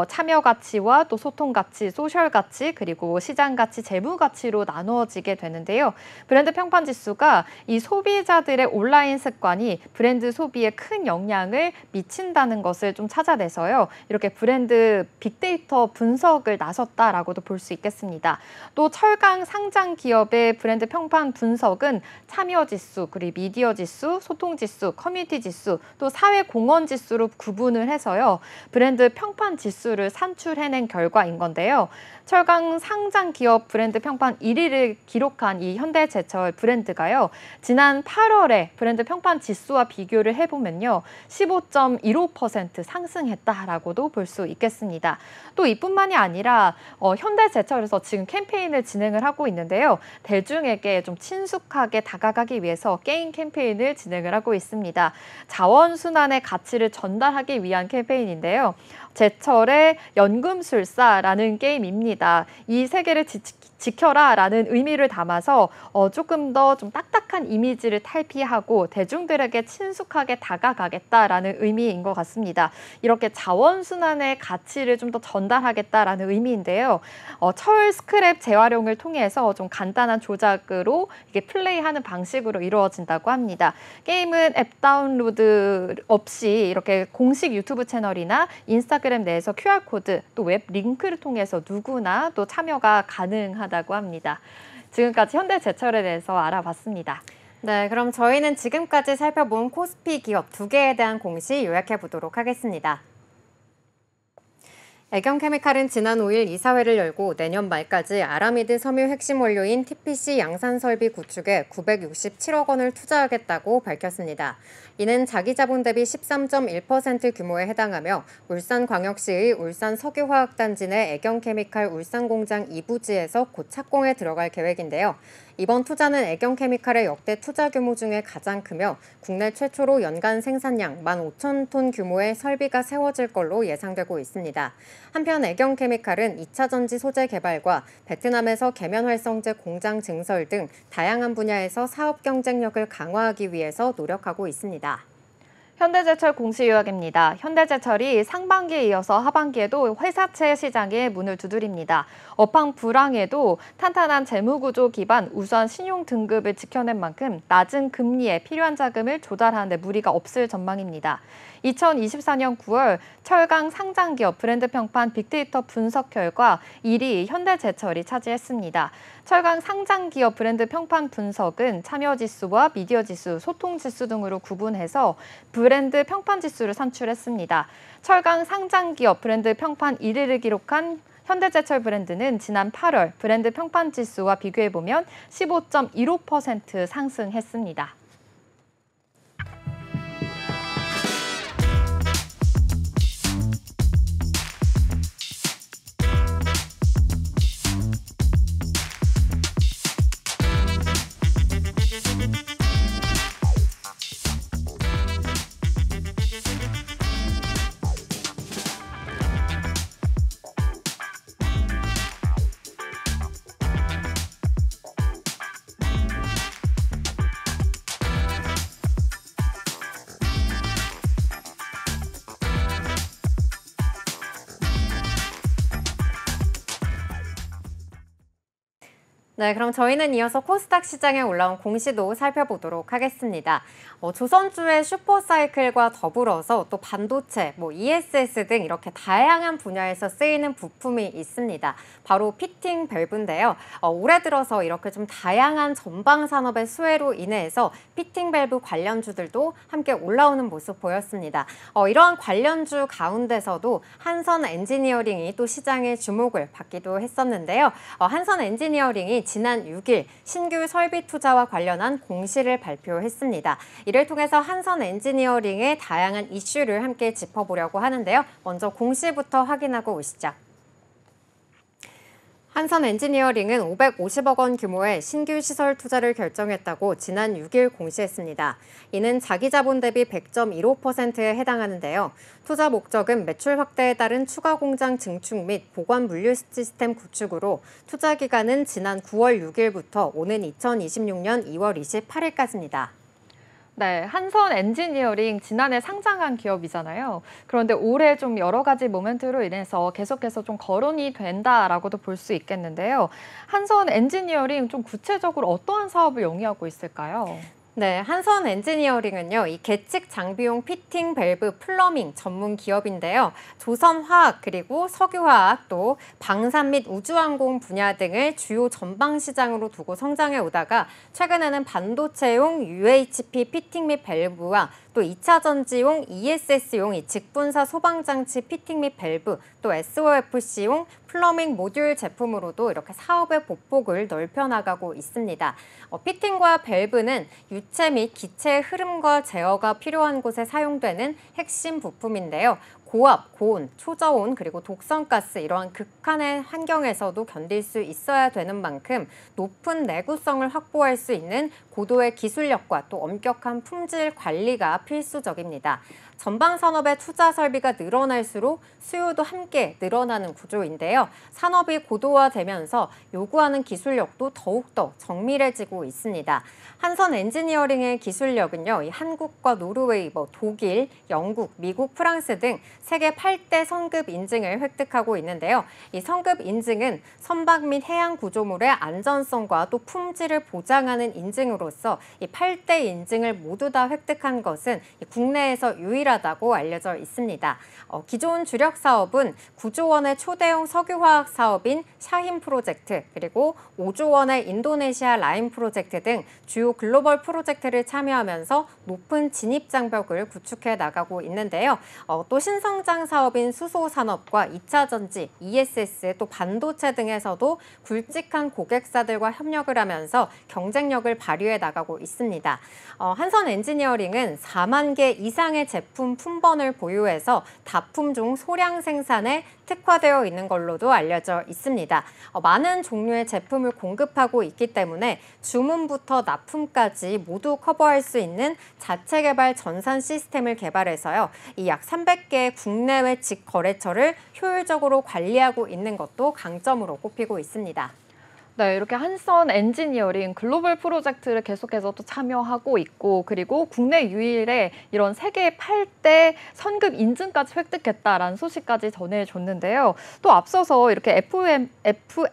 Speaker 2: 참여 가치와 또 소통 가치, 소셜 가치, 그리고 시장 가치, 재무 가치로 나누어지게 되는데요. 브랜드 평판 지수가 이 소비자들의 온라인 습관이 브랜드 소비에 큰 영향을 미친다는 것을 좀 찾아내서요. 이렇게 브랜드 빅데이터 분석을 나섰다라고도 볼 수 있겠습니다. 또 철강 상장 기업의 브랜드 평판 분석은 참여 지수, 그리고 미디어 지수, 소통 지수, 커뮤니티 지수, 또 사회 공헌 지수로 구분을 해서요. 브랜드 평판 지수를 산출해낸 결과인 건데요. 철강 상장 기업 브랜드 평판 1위를 기록한 이 현대제철 브랜드가요. 지난 8월에 브랜드 평판 지수와 비교를 해보면요. 15.15% 상승했다라고도 볼 수 있겠습니다. 또 이뿐만이 아니라 현대제철에서 지금 캠페인을 진행을 하고 있는데요. 대중에게 좀 친숙하게 다가가기 위해서 게임 캠페인을 진행을 하고 있습니다. 자원순환의 가치를 전달하기 위한 캠페인인데요. 제철의 연금술사라는 게임입니다. 이 세계를 지켜라라는 의미를 담아서 조금 더 좀 딱딱한 이미지를 탈피하고 대중들에게 친숙하게 다가가겠다라는 의미인 것 같습니다. 이렇게 자원순환의 가치를 좀 더 전달하겠다라는 의미인데요. 철 스크랩 재활용을 통해서 좀 간단한 조작으로 이게 플레이하는 방식으로 이루어진다고 합니다. 게임은 앱 다운로드 없이 이렇게 공식 유튜브 채널이나 인스타그램 내에서 QR코드 또 웹 링크를 통해서 누구나 또 참여가 가능하다고 합니다. 지금까지 현대제철에 대해서 알아봤습니다.
Speaker 1: 네, 그럼 저희는 지금까지 살펴본 코스피 기업 2개에 대한 공시 요약해 보도록 하겠습니다. 애경케미칼은 지난 5일 이사회를 열고 내년 말까지 아라미드 섬유 핵심 원료인 TPC 양산설비 구축에 967억 원을 투자하겠다고 밝혔습니다. 이는 자기 자본 대비 13.1% 규모에 해당하며 울산광역시의 울산석유화학단지 내 애경케미칼 울산공장 2부지에서 곧 착공에 들어갈 계획인데요. 이번 투자는 애경케미칼의 역대 투자 규모 중에 가장 크며 국내 최초로 연간 생산량 15,000톤 규모의 설비가 세워질 걸로 예상되고 있습니다. 한편 애경케미칼은 2차 전지 소재 개발과 베트남에서 계면활성제 공장 증설 등 다양한 분야에서 사업 경쟁력을 강화하기 위해서 노력하고 있습니다.
Speaker 2: 현대제철 공시 요약입니다. 현대제철이 상반기에 이어서 하반기에도 회사채 시장에 문을 두드립니다. 업황 불황에도 탄탄한 재무구조 기반 우수한 신용 등급을 지켜낸 만큼 낮은 금리에 필요한 자금을 조달하는 데 무리가 없을 전망입니다. 2024년 9월 철강 상장기업 브랜드 평판 빅데이터 분석 결과 1위 현대제철이 차지했습니다. 철강 상장기업 브랜드 평판 분석은 참여지수와 미디어지수, 소통지수 등으로 구분해서 브랜드 평판지수를 산출했습니다. 철강 상장기업 브랜드 평판 1위를 기록한 현대제철 브랜드는 지난 8월 브랜드 평판지수와 비교해보면 15.15% 상승했습니다.
Speaker 1: 네, 그럼 저희는 이어서 코스닥 시장에 올라온 공시도 살펴보도록 하겠습니다. 조선주의 슈퍼사이클과 더불어서 또 반도체, ESS 등 이렇게 다양한 분야에서 쓰이는 부품이 있습니다. 바로 피팅 밸브인데요. 올해 들어서 이렇게 좀 다양한 전방 산업의 수혜로 인해서 피팅 밸브 관련주들도 함께 올라오는 모습 보였습니다. 이러한 관련주 가운데서도 한선 엔지니어링이 또 시장의 주목을 받기도 했었는데요. 한선 엔지니어링이 지난 6일 신규 설비 투자와 관련한 공시를 발표했습니다. 이를 통해서 한선 엔지니어링의 다양한 이슈를 함께 짚어보려고 하는데요. 먼저 공시부터 확인하고 오시죠. 한선 엔지니어링은 550억 원 규모의 신규 시설 투자를 결정했다고 지난 6일 공시했습니다. 이는 자기 자본 대비 100.15%에 해당하는데요. 투자 목적은 매출 확대에 따른 추가 공장 증축 및 보관 물류 시스템 구축으로 투자 기간은 지난 9월 6일부터 오는 2026년 2월 28일까지입니다.
Speaker 2: 네, 한선 엔지니어링 지난해 상장한 기업이잖아요. 그런데 올해 좀 여러 가지 모멘트로 인해서 계속해서 좀 거론이 된다라고도 볼 수 있겠는데요. 한선 엔지니어링 좀 구체적으로 어떠한 사업을 영위하고 있을까요?
Speaker 1: 네, 한선 엔지니어링은요, 이 계측 장비용 피팅 밸브 플러밍 전문 기업인데요. 조선화학 그리고 석유화학 또 방산 및 우주항공 분야 등을 주요 전방 시장으로 두고 성장해 오다가 최근에는 반도체용 UHP 피팅 및 밸브와 또 2차 전지용 ESS용 이 직분사 소방장치 피팅 및 밸브 또 SOFC용 플러밍 모듈 제품으로도 이렇게 사업의 보폭을 넓혀나가고 있습니다. 피팅과 밸브는 유체 및 기체의 흐름과 제어가 필요한 곳에 사용되는 핵심 부품인데요. 고압, 고온, 초저온, 그리고 독성가스 이러한 극한의 환경에서도 견딜 수 있어야 되는 만큼 높은 내구성을 확보할 수 있는 고도의 기술력과 또 엄격한 품질 관리가 필수적입니다. 전방 산업의 투자 설비가 늘어날수록 수요도 함께 늘어나는 구조인데요. 산업이 고도화되면서 요구하는 기술력도 더욱더 정밀해지고 있습니다. 한선 엔지니어링의 기술력은요, 이 한국과 노르웨이, 독일, 영국, 미국, 프랑스 등 세계 8대 성급 인증을 획득하고 있는데요. 이 성급 인증은 선박 및 해양 구조물의 안전성과 또 품질을 보장하는 인증으로서 이 8대 인증을 모두 다 획득한 것은 국내에서 유일하다고 알려져 있습니다. 기존 주력 사업은 9조 원의 초대형 석유화학 사업인 샤힌 프로젝트 그리고 5조 원의 인도네시아 라인 프로젝트 등 주요 글로벌 프로젝트를 참여하면서 높은 진입 장벽을 구축해 나가고 있는데요. 또 신성장 사업인 수소 산업과 2차 전지, ESS, 또 반도체 등에서도 굵직한 고객사들과 협력을 하면서 경쟁력을 발휘해 나가고 있습니다. 한선 엔지니어링은 4만 개 이상의 제품 품번을 보유해서 다품종 소량 생산에 특화되어 있는 걸로도 알려져 있습니다. 많은 종류의 제품을 공급하고 있기 때문에 주문부터 납품까지 모두 커버할 수 있는 자체 개발 전산 시스템을 개발해서요. 이 약 300개의 국내외 직거래처를 효율적으로 관리하고 있는 것도 강점으로 꼽히고 있습니다.
Speaker 2: 네, 이렇게 한선 엔지니어링 글로벌 프로젝트를 계속해서 또 참여하고 있고 그리고 국내 유일의 이런 세계 8대 선급 인증까지 획득했다라는 소식까지 전해줬는데요. 또 앞서서 이렇게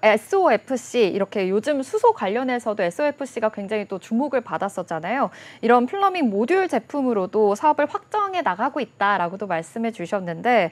Speaker 2: SOFC 이렇게 요즘 수소 관련해서도 SOFC가 굉장히 또 주목을 받았었잖아요. 이런 플러밍 모듈 제품으로도 사업을 확장해 나가고 있다라고도 말씀해 주셨는데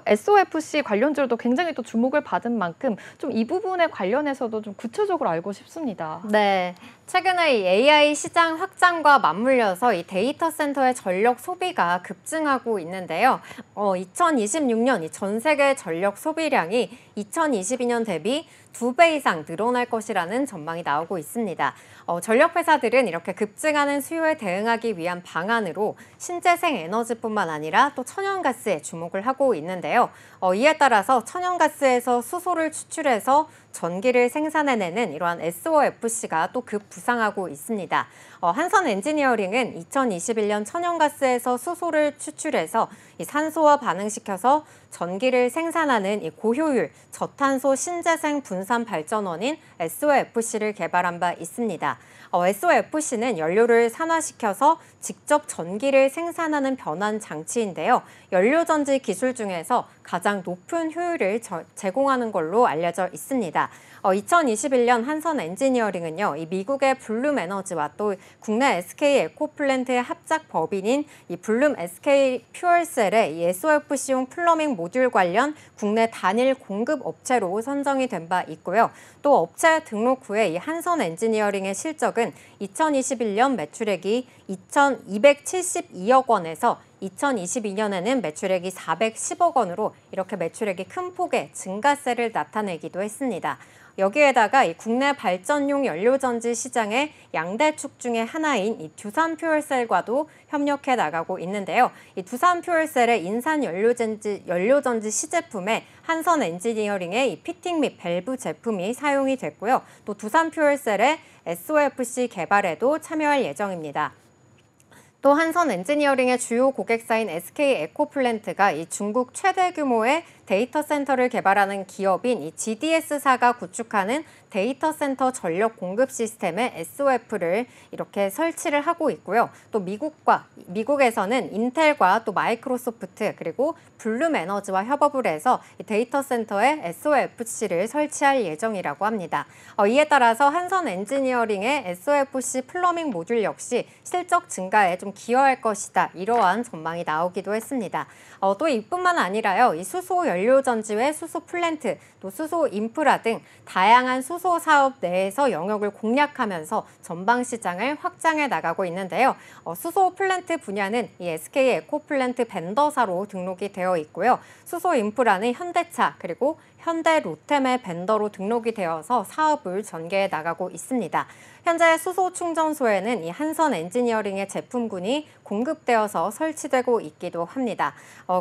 Speaker 2: SOFC 관련주로도 굉장히 또 주목을 받은 만큼 좀 이 부분에 관련해서 좀 구체적으로 알고 싶습니다.
Speaker 1: 네, 최근에 이 AI 시장 확장과 맞물려서 이 데이터 센터의 전력 소비가 급증하고 있는데요. 2026년 이 전 세계 전력 소비량이 2022년 대비 2배 이상 늘어날 것이라는 전망이 나오고 있습니다. 전력 회사들은 이렇게 급증하는 수요에 대응하기 위한 방안으로 신재생 에너지뿐만 아니라 또 천연가스에 주목을 하고 있는데요. 이에 따라서 천연가스에서 수소를 추출해서 전기를 생산해내는 이러한 SOFC가 또 급부상하고 있습니다. 한선 엔지니어링은 2021년 천연가스에서 수소를 추출해서 이 산소와 반응시켜서 전기를 생산하는 이 고효율 저탄소 신재생 분산 발전원인 SOFC를 개발한 바 있습니다. SOFC는 연료를 산화시켜서 직접 전기를 생산하는 변환 장치인데요. 연료전지 기술 중에서 가장 높은 효율을 제공하는 걸로 알려져 있습니다. 2021년 한선 엔지니어링은요, 이 미국의 블룸 에너지와 또 국내 SK 에코플랜트의 합작 법인인 이 블룸 SK 퓨얼셀의 이 SOFC용 플러밍 모듈 관련 국내 단일 공급 업체로 선정이 된 바 있고요. 또 업체 등록 후에 이 한선 엔지니어링의 실적은 2021년 매출액이 2,272억 원에서 2022년에는 매출액이 410억 원으로 이렇게 매출액이 큰 폭의 증가세를 나타내기도 했습니다. 여기에다가 이 국내 발전용 연료전지 시장의 양대축 중의 하나인 이 두산퓨얼셀과도 협력해 나가고 있는데요. 이 두산퓨얼셀의 인산 연료전지 시제품에 한선 엔지니어링의 이 피팅 및 밸브 제품이 사용이 됐고요. 또 두산퓨얼셀의 SOFC 개발에도 참여할 예정입니다. 또 한선 엔지니어링의 주요 고객사인 SK 에코플랜트가 이 중국 최대 규모의 데이터 센터를 개발하는 기업인 이 GDS사가 구축하는 데이터 센터 전력 공급 시스템의 SOF를 이렇게 설치를 하고 있고요. 또 미국에서는 인텔과 또 마이크로소프트 그리고 블룸 에너지와 협업을 해서 이 데이터 센터에 SOFC를 설치할 예정이라고 합니다. 이에 따라서 한선 엔지니어링의 SOFC 플러밍 모듈 역시 실적 증가에 좀 기여할 것이다. 이러한 전망이 나오기도 했습니다. 또 이뿐만 아니라요. 이 수소 연료전지 외 수소 플랜트, 또 수소 인프라 등 다양한 수소 사업 내에서 영역을 공략하면서 전방 시장을 확장해 나가고 있는데요. 수소 플랜트 분야는 이 SK 에코플랜트 벤더사로 등록이 되어 있고요. 수소 인프라는 현대차 그리고 현대 로템의 벤더로 등록이 되어서 사업을 전개해 나가고 있습니다. 현재 수소 충전소에는 이 한선 엔지니어링의 제품군이 공급되어서 설치되고 있기도 합니다.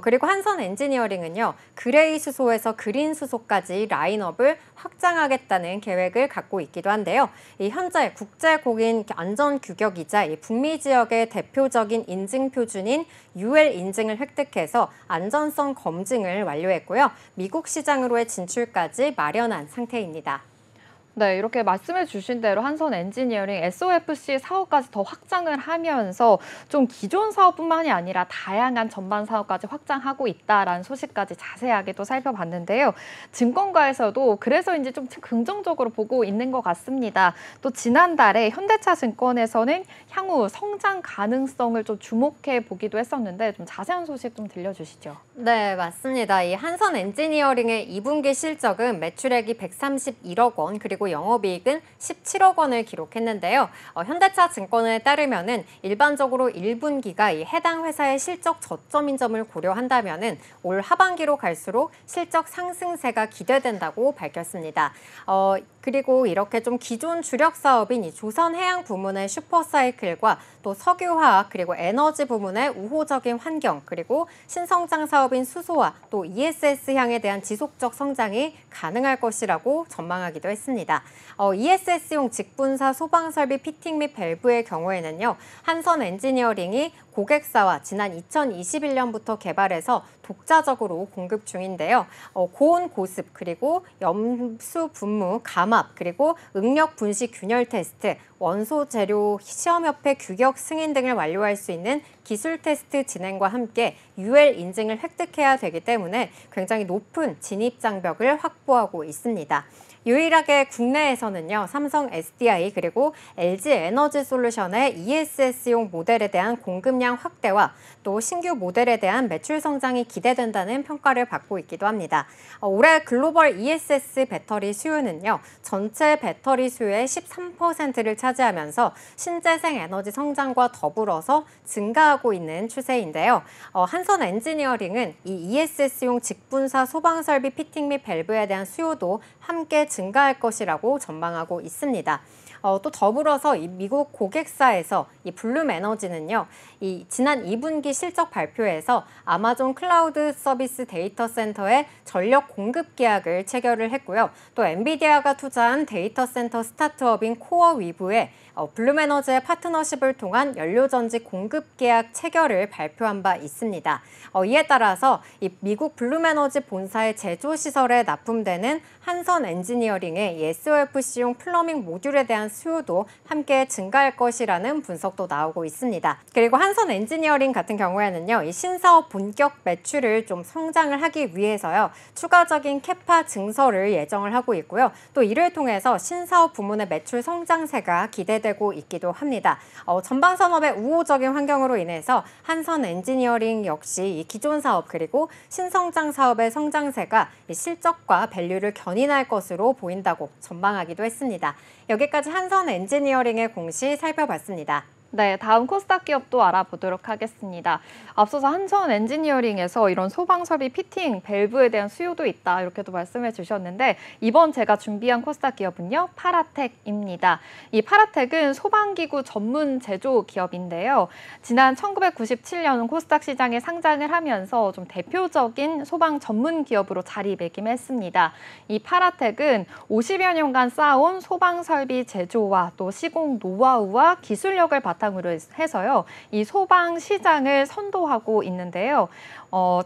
Speaker 1: 그리고 한선 엔지니어링은요, 그레이 수소에서 그린 수소까지 라인업을 확장하겠다는 계획을 갖고 있기도 한데요. 이 현재 국제 공인 안전 규격이자 이 북미 지역의 대표적인 인증 표준인 UL 인증을 획득해서 안전성 검증을 완료했고요. 미국 시장으로의 진출까지 마련한 상태입니다.
Speaker 2: 네, 이렇게 말씀해 주신 대로 한선 엔지니어링 SOFC 사업까지 더 확장을 하면서 좀 기존 사업뿐만이 아니라 다양한 전반 사업까지 확장하고 있다라는 소식까지 자세하게 또 살펴봤는데요. 증권가에서도 그래서인지 좀 긍정적으로 보고 있는 것 같습니다. 또 지난달에 현대차 증권에서는 향후 성장 가능성을 좀 주목해 보기도 했었는데 좀 자세한 소식 좀 들려주시죠.
Speaker 1: 네, 맞습니다. 이 한선 엔지니어링의 2분기 실적은 매출액이 131억 원, 그리고 영업이익은 17억 원을 기록했는데요. 현대차 증권에 따르면은 일반적으로 1분기가 이 해당 회사의 실적 저점인 점을 고려한다면은 올 하반기로 갈수록 실적 상승세가 기대된다고 밝혔습니다. 그리고 이렇게 좀 기존 주력 사업인 이 조선해양 부문의 슈퍼사이클과 또 석유화학 그리고 에너지 부문의 우호적인 환경 그리고 신성장 사업인 수소와 또 ESS 향에 대한 지속적 성장이 가능할 것이라고 전망하기도 했습니다. ESS용 직분사 소방설비 피팅 및 밸브의 경우에는요, 한선 엔지니어링이 고객사와 지난 2021년부터 개발해서 독자적으로 공급 중인데요. 고온 고습 그리고 염수 분무 감압 그리고 응력 분시 균열 테스트, 원소 재료 시험협회 규격 승인 등을 완료할 수 있는 기술 테스트 진행과 함께 UL 인증을 획득해야 되기 때문에 굉장히 높은 진입 장벽을 확보하고 있습니다. 유일하게 국내에서는요, 삼성 SDI 그리고 LG 에너지 솔루션의 ESS용 모델에 대한 공급량 확대와 또 신규 모델에 대한 매출 성장이 기대된다는 평가를 받고 있기도 합니다. 올해 글로벌 ESS 배터리 수요는요, 전체 배터리 수요의 13%를 차지하면서 신재생 에너지 성장과 더불어서 증가하고 있는 추세인데요. 한선 엔지니어링은 이 ESS용 직분사 소방설비 피팅 및 밸브에 대한 수요도 함께 증가할 것이라고 전망하고 있습니다. 또 더불어서 이 미국 고객사에서 이 블룸 에너지는요, 이 지난 2분기 실적 발표에서 아마존 클라우드 서비스 데이터 센터에 전력 공급 계약을 체결을 했고요. 또 엔비디아가 투자한 데이터 센터 스타트업인 코어 위브에 블룸 에너지의 파트너십을 통한 연료전지 공급 계약 체결을 발표한 바 있습니다. 이에 따라서 이 미국 블룸 에너지 본사의 제조 시설에 납품되는 한선 엔지니어링 엔지니어링의 SOFC용 플러밍 모듈에 대한 수요도 함께 증가할 것이라는 분석도 나오고 있습니다. 그리고 한선 엔지니어링 같은 경우에는요, 이 신사업 본격 매출을 좀 성장을 하기 위해서요, 추가적인 캐파 증설을 예정을 하고 있고요. 또 이를 통해서 신사업 부문의 매출 성장세가 기대되고 있기도 합니다. 전방 산업의 우호적인 환경으로 인해서 한선 엔지니어링 역시 이 기존 사업 그리고 신성장 사업의 성장세가 실적과 밸류를 견인할 것으로 보인다고 전망하기도 했습니다. 여기까지 한선 엔지니어링의 공시 살펴봤습니다.
Speaker 2: 네, 다음 코스닥 기업도 알아보도록 하겠습니다. 앞서서 한선 엔지니어링에서 이런 소방 설비 피팅, 밸브에 대한 수요도 있다 이렇게도 말씀해 주셨는데 이번 제가 준비한 코스닥 기업은요, 파라텍입니다. 이 파라텍은 소방기구 전문 제조 기업인데요. 지난 1997년 코스닥 시장에 상장을 하면서 좀 대표적인 소방 전문 기업으로 자리매김했습니다. 이 파라텍은 50여 년간 쌓아온 소방 설비 제조와 또 시공 노하우와 기술력을 바탕으로 해서요, 이 소방 시장을 선도하고 있는데요.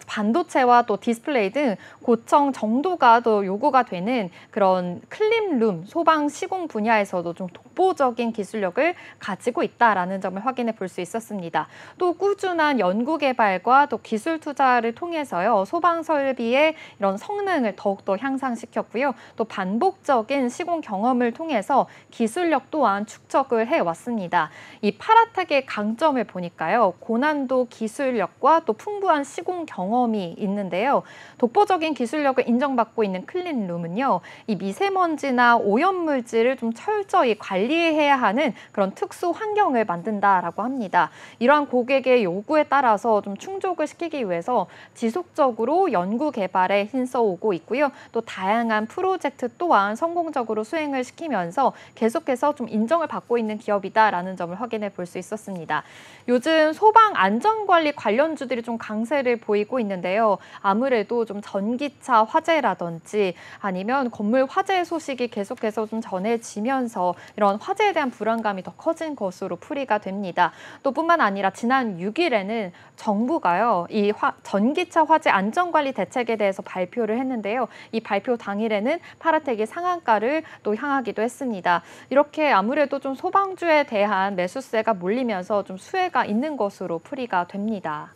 Speaker 2: 반도체와 또 디스플레이 등 고청 정도가 더 요구가 되는 그런 클린룸 소방 시공 분야에서도 좀 독보적인 기술력을 가지고 있다라는 점을 확인해 볼 수 있었습니다. 또 꾸준한 연구 개발과 또 기술 투자를 통해서요, 소방 설비의 이런 성능을 더욱더 향상시켰고요. 또 반복적인 시공 경험을 통해서 기술력 또한 축적을 해왔습니다. 이 파라텍의 강점을 보니까요, 고난도 기술력과 또 풍부한 시공 경험이 있는데요. 독보적인 기술력을 인정받고 있는 클린룸은요, 이 미세먼지나 오염물질을 좀 철저히 관리해야 하는 그런 특수 환경을 만든다라고 합니다. 이러한 고객의 요구에 따라서 좀 충족을 시키기 위해서 지속적으로 연구 개발에 힘써오고 있고요. 또 다양한 프로젝트 또한 성공적으로 수행을 시키면서 계속해서 좀 인정을 받고 있는 기업이다라는 점을 확인해 볼 수 있었습니다. 요즘 소방 안전관리 관련주들이 좀 강세를 보이고 있는데요. 아무래도 좀 전기차 화재라든지 아니면 건물 화재 소식이 계속해서 좀 전해지면서 이런 화재에 대한 불안감이 더 커진 것으로 풀이가 됩니다. 또 뿐만 아니라 지난 6일에는 정부가요, 이 전기차 화재 안전관리 대책에 대해서 발표를 했는데요. 이 발표 당일에는 파라텍이 상한가를 또 향하기도 했습니다. 이렇게 아무래도 좀 소방주에 대한 매수세가 몰리면서 좀 수혜가 있는 것으로 풀이가 됩니다.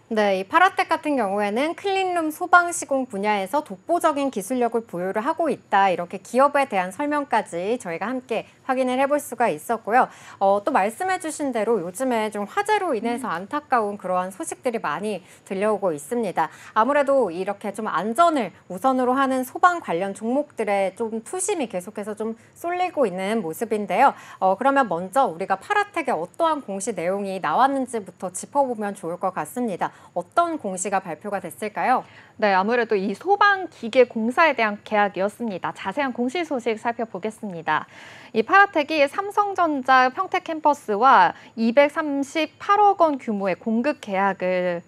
Speaker 1: 네, 이 파라텍 같은 경우에는 클린룸 소방 시공 분야에서 독보적인 기술력을 보유를 하고 있다. 이렇게 기업에 대한 설명까지 저희가 함께 확인을 해볼 수가 있었고요. 또 말씀해 주신 대로 요즘에 좀 화재로 인해서 안타까운 그러한 소식들이 많이 들려오고 있습니다. 아무래도 이렇게 좀 안전을 우선으로 하는 소방 관련 종목들의 좀 투심이 계속해서 좀 쏠리고 있는 모습인데요. 그러면 먼저 우리가 파라텍의 어떠한 공시 내용이 나왔는지부터 짚어보면 좋을 것 같습니다. 어떤 공시가 발표가 됐을까요?
Speaker 2: 네, 아무래도 이 소방기계공사에 대한 계약이었습니다. 자세한 공시 소식 살펴보겠습니다. 이 파라텍이 삼성전자 평택캠퍼스와 238억 원 규모의 공급 계약을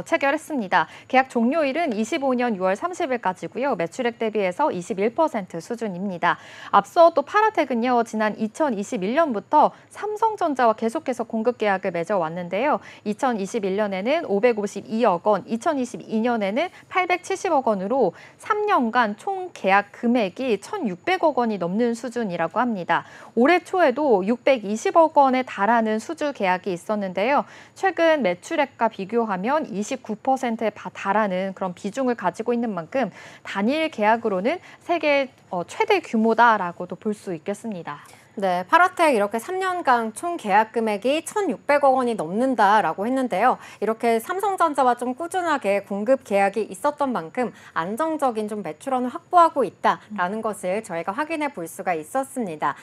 Speaker 2: 체결했습니다. 계약 종료일은 25년 6월 30일까지고요. 매출액 대비해서 21% 수준입니다. 앞서 또 파라텍은요, 지난 2021년부터 삼성전자와 계속해서 공급 계약을 맺어왔는데요. 2021년에는 552억 원, 2022년에는 870억 원으로 3년간 총 계약 금액이 1,600억 원이 넘는 수준이라고 합니다. 올해 초에도 620억 원에 달하는 수주 계약이 있었는데요. 최근 매출액과 비교하면 29%에 달하는 그런 비중을 가지고 있는 만큼 단일 계약으로는 세계 최대 규모다라고도 볼 수 있겠습니다.
Speaker 1: 네, 파라텍 이렇게 3년간 총 계약 금액이 1,600억 원이 넘는다라고 했는데요. 이렇게 삼성전자와 좀 꾸준하게 공급 계약이 있었던 만큼 안정적인 좀 매출원을 확보하고 있다라는 것을 저희가 확인해 볼 수가 있었습니다.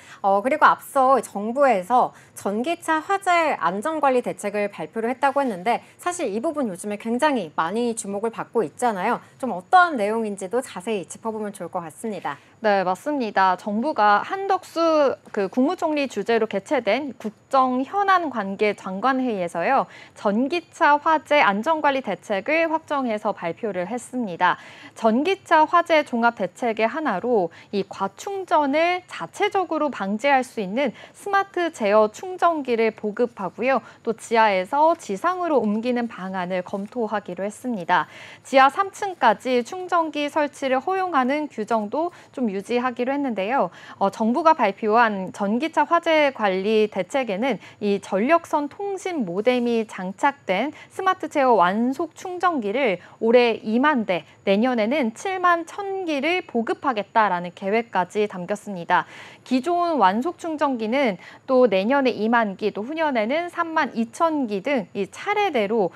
Speaker 1: 그리고 앞서 정부에서 전기차 화재 안전관리 대책을 발표를 했다고 했는데 사실 이 부분 요즘에 굉장히 많이 주목을 받고 있잖아요. 좀 어떠한 내용인지도 자세히 짚어보면 좋을 것 같습니다.
Speaker 2: 네, 맞습니다. 정부가 한덕수 그 국무총리 주재로 개최된 국정 현안 관계 장관회의에서요. 전기차 화재 안전관리 대책을 확정해서 발표를 했습니다. 전기차 화재 종합 대책의 하나로 이 과충전을 자체적으로 방지할 수 있는 스마트 제어 충전기를 보급하고요. 또 지하에서 지상으로 옮기는 방안을 검토하기로 했습니다. 지하 3층까지 충전기 설치를 허용하는 규정도 좀 유지하기로 했는데요. 정부가 발표한 전기차 화재 관리 대책에는 이 전력선 통신 모뎀이 장착된 스마트 제어 완속 충전기를 올해 2만 대, 내년에는 7만 1,000기를 보급하겠다라는 계획까지 담겼습니다. 기존 완속 충전기는 또 내년에 2만 기, 또 후년에는 3만 2,000기 등 이 차례대로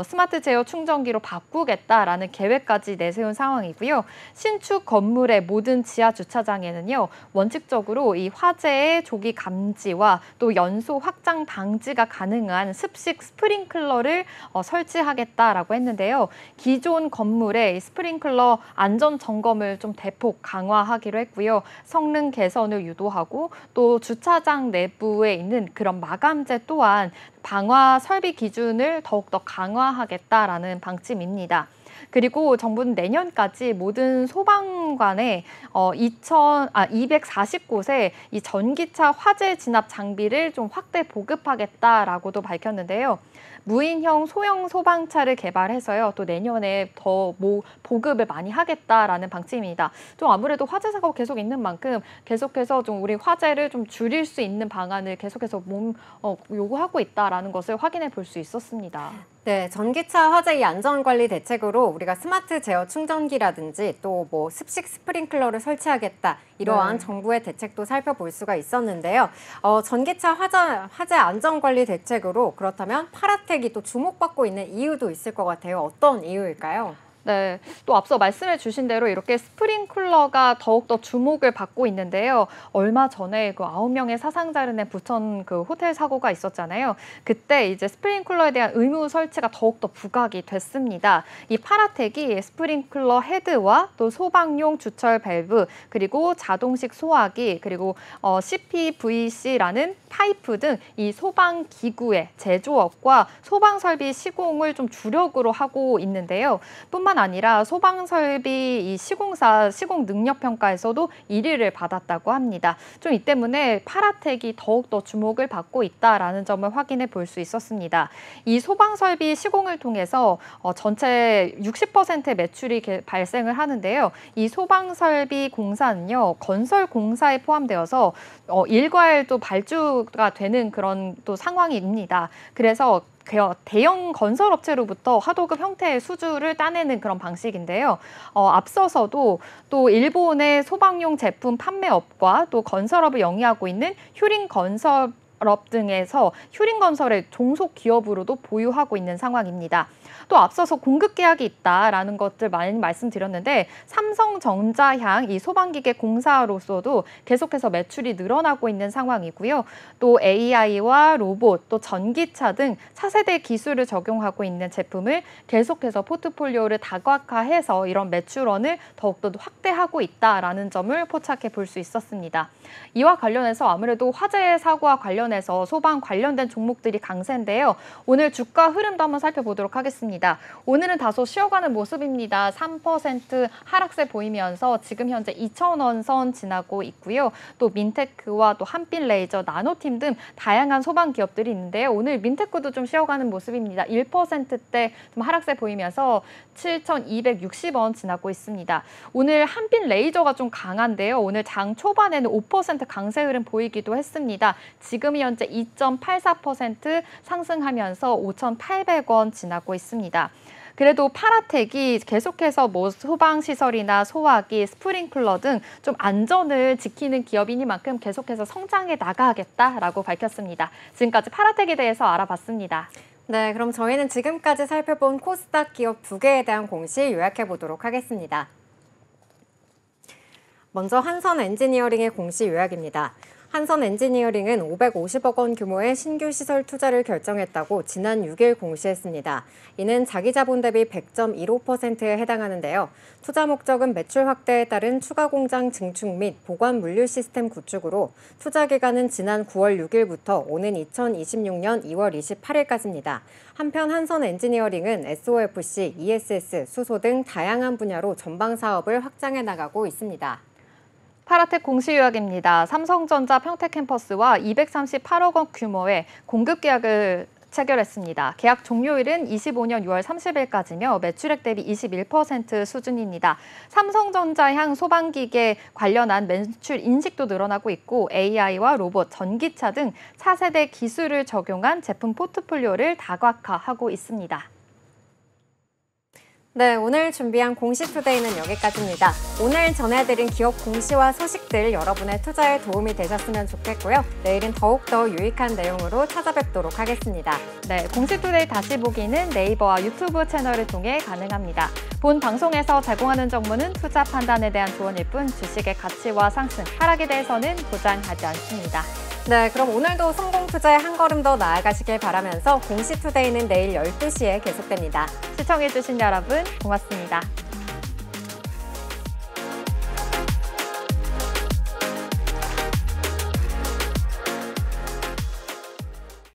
Speaker 2: 스마트 제어 충전기로 바꾸겠다라는 계획까지 내세운 상황이고요. 신축 건물의 모든 지하 주차장에는요, 원칙적으로 이 화재의 조기 감지와 또 연소 확장 방지가 가능한 습식 스프링클러를 설치하겠다라고 했는데요. 기존 건물의 스프링클러 안전 점검을 좀 대폭 강화하기로 했고요. 성능 개선을 유도하고 또 주차장 내부에 있는 그런 마감재 또한 방화 설비 기준을 더욱더 강화하겠다라는 방침입니다. 그리고 정부는 내년까지 모든 소방관에 240곳에 이 전기차 화재 진압 장비를 좀 확대 보급하겠다라고도 밝혔는데요. 무인형 소형 소방차를 개발해서요. 또 내년에 더 보급을 많이 하겠다라는 방침입니다. 좀 아무래도 화재 사고가 계속 있는 만큼 계속해서 좀 우리 화재를 좀 줄일 수 있는 방안을 계속해서 요구하고 있다라는 것을 확인해 볼 수 있었습니다.
Speaker 1: 네, 전기차 화재 이 안전관리 대책으로 우리가 스마트 제어 충전기라든지 또 뭐 습식 스프링클러를 설치하겠다 이러한 정부의 대책도 살펴볼 수가 있었는데요. 전기차 화재 안전관리 대책으로 그렇다면 파라텍이 또 주목받고 있는 이유도 있을 것 같아요. 어떤 이유일까요?
Speaker 2: 네, 또 앞서 말씀해 주신 대로 이렇게 스프링클러가 더욱더 주목을 받고 있는데요. 얼마 전에 그 9명의 사상자를 낸 부천 그 호텔 사고가 있었잖아요. 그때 이제 스프링클러에 대한 의무 설치가 더욱더 부각이 됐습니다. 이 파라텍이 스프링클러 헤드와 또 소방용 주철 밸브, 그리고 자동식 소화기, 그리고 CPVC라는 파이프 등 이 소방 기구의 제조업과 소방 설비 시공을 좀 주력으로 하고 있는데요. 뿐만 아니라 소방 설비 이 시공사 시공 능력 평가에서도 1위를 받았다고 합니다. 좀 이 때문에 파라텍이 더욱더 주목을 받고 있다라는 점을 확인해 볼 수 있었습니다. 이 소방 설비 시공을 통해서 전체 60%의 매출이 발생을 하는데요. 이 소방 설비 공사는요, 건설 공사에 포함되어서 일괄 또 발주가 되는 그런 또 상황입니다. 그래서 대형 건설업체로부터 하도급 형태의 수주를 따내는 그런 방식인데요. 앞서서도 또 일본의 소방용 제품 판매업과 또 건설업을 영위하고 있는 휴린건설업 등에서 휴린건설의 종속 기업으로도 보유하고 있는 상황입니다. 또 앞서서 공급 계약이 있다라는 것들 많이 말씀드렸는데 삼성전자향 이 소방기계 공사로서도 계속해서 매출이 늘어나고 있는 상황이고요. 또 AI와 로봇, 또 전기차 등 차세대 기술을 적용하고 있는 제품을 계속해서 포트폴리오를 다각화해서 이런 매출원을 더욱더 확대하고 있다라는 점을 포착해 볼 수 있었습니다. 이와 관련해서 아무래도 화재 사고와 관련해서 소방 관련된 종목들이 강세인데요. 오늘 주가 흐름도 한번 살펴보도록 하겠습니다. 오늘은 다소 쉬어가는 모습입니다. 3% 하락세 보이면서 지금 현재 2,000원 선 지나고 있고요. 또 민테크와 또 한빛레이저, 나노팀 등 다양한 소방 기업들이 있는데요. 오늘 민테크도 좀 쉬어가는 모습입니다. 1%대 좀 하락세 보이면서 7,260원 지나고 있습니다. 오늘 한빛레이저가 좀 강한데요. 오늘 장 초반에는 5% 강세 흐름 보이기도 했습니다. 지금 현재 2.84% 상승하면서 5,800원 지나고 있습니다. 그래도 파라텍이 계속해서 뭐 소방시설이나 소화기, 스프링클러 등 좀 안전을 지키는 기업이니만큼 계속해서 성장해 나가겠다라고 밝혔습니다. 지금까지 파라텍에 대해서 알아봤습니다.
Speaker 1: 네, 그럼 저희는 지금까지 살펴본 코스닥 기업 2개에 대한 공시 요약해 보도록 하겠습니다. 먼저 한선 엔지니어링의 공시 요약입니다. 한선 엔지니어링은 550억 원 규모의 신규 시설 투자를 결정했다고 지난 6일 공시했습니다. 이는 자기 자본 대비 100.15%에 해당하는데요. 투자 목적은 매출 확대에 따른 추가 공장 증축 및 보관 물류 시스템 구축으로 투자 기간은 지난 9월 6일부터 오는 2026년 2월 28일까지입니다. 한편 한선 엔지니어링은 SOFC, ESS, 수소 등 다양한 분야로 전방 사업을 확장해 나가고 있습니다.
Speaker 2: 파라텍 공시 요약입니다. 삼성전자 평택캠퍼스와 238억 원 규모의 공급 계약을 체결했습니다. 계약 종료일은 25년 6월 30일까지며 매출액 대비 21% 수준입니다. 삼성전자향 소방기계 관련한 매출 인식도 늘어나고 있고 AI와 로봇, 전기차 등 차세대 기술을 적용한 제품 포트폴리오를 다각화하고 있습니다.
Speaker 1: 네, 오늘 준비한 공시투데이는 여기까지입니다. 오늘 전해드린 기업 공시와 소식들 여러분의 투자에 도움이 되셨으면 좋겠고요. 내일은 더욱더 유익한 내용으로 찾아뵙도록 하겠습니다.
Speaker 2: 네, 공시투데이 다시 보기는 네이버와 유튜브 채널을 통해 가능합니다. 본 방송에서 제공하는 정보는 투자 판단에 대한 조언일 뿐 주식의 가치와 상승, 하락에 대해서는 보장하지 않습니다.
Speaker 1: 네, 그럼 오늘도 성공 투자에 한 걸음 더 나아가시길 바라면서 공시투데이는 내일 12시에 계속됩니다.
Speaker 2: 시청해주신 여러분 고맙습니다.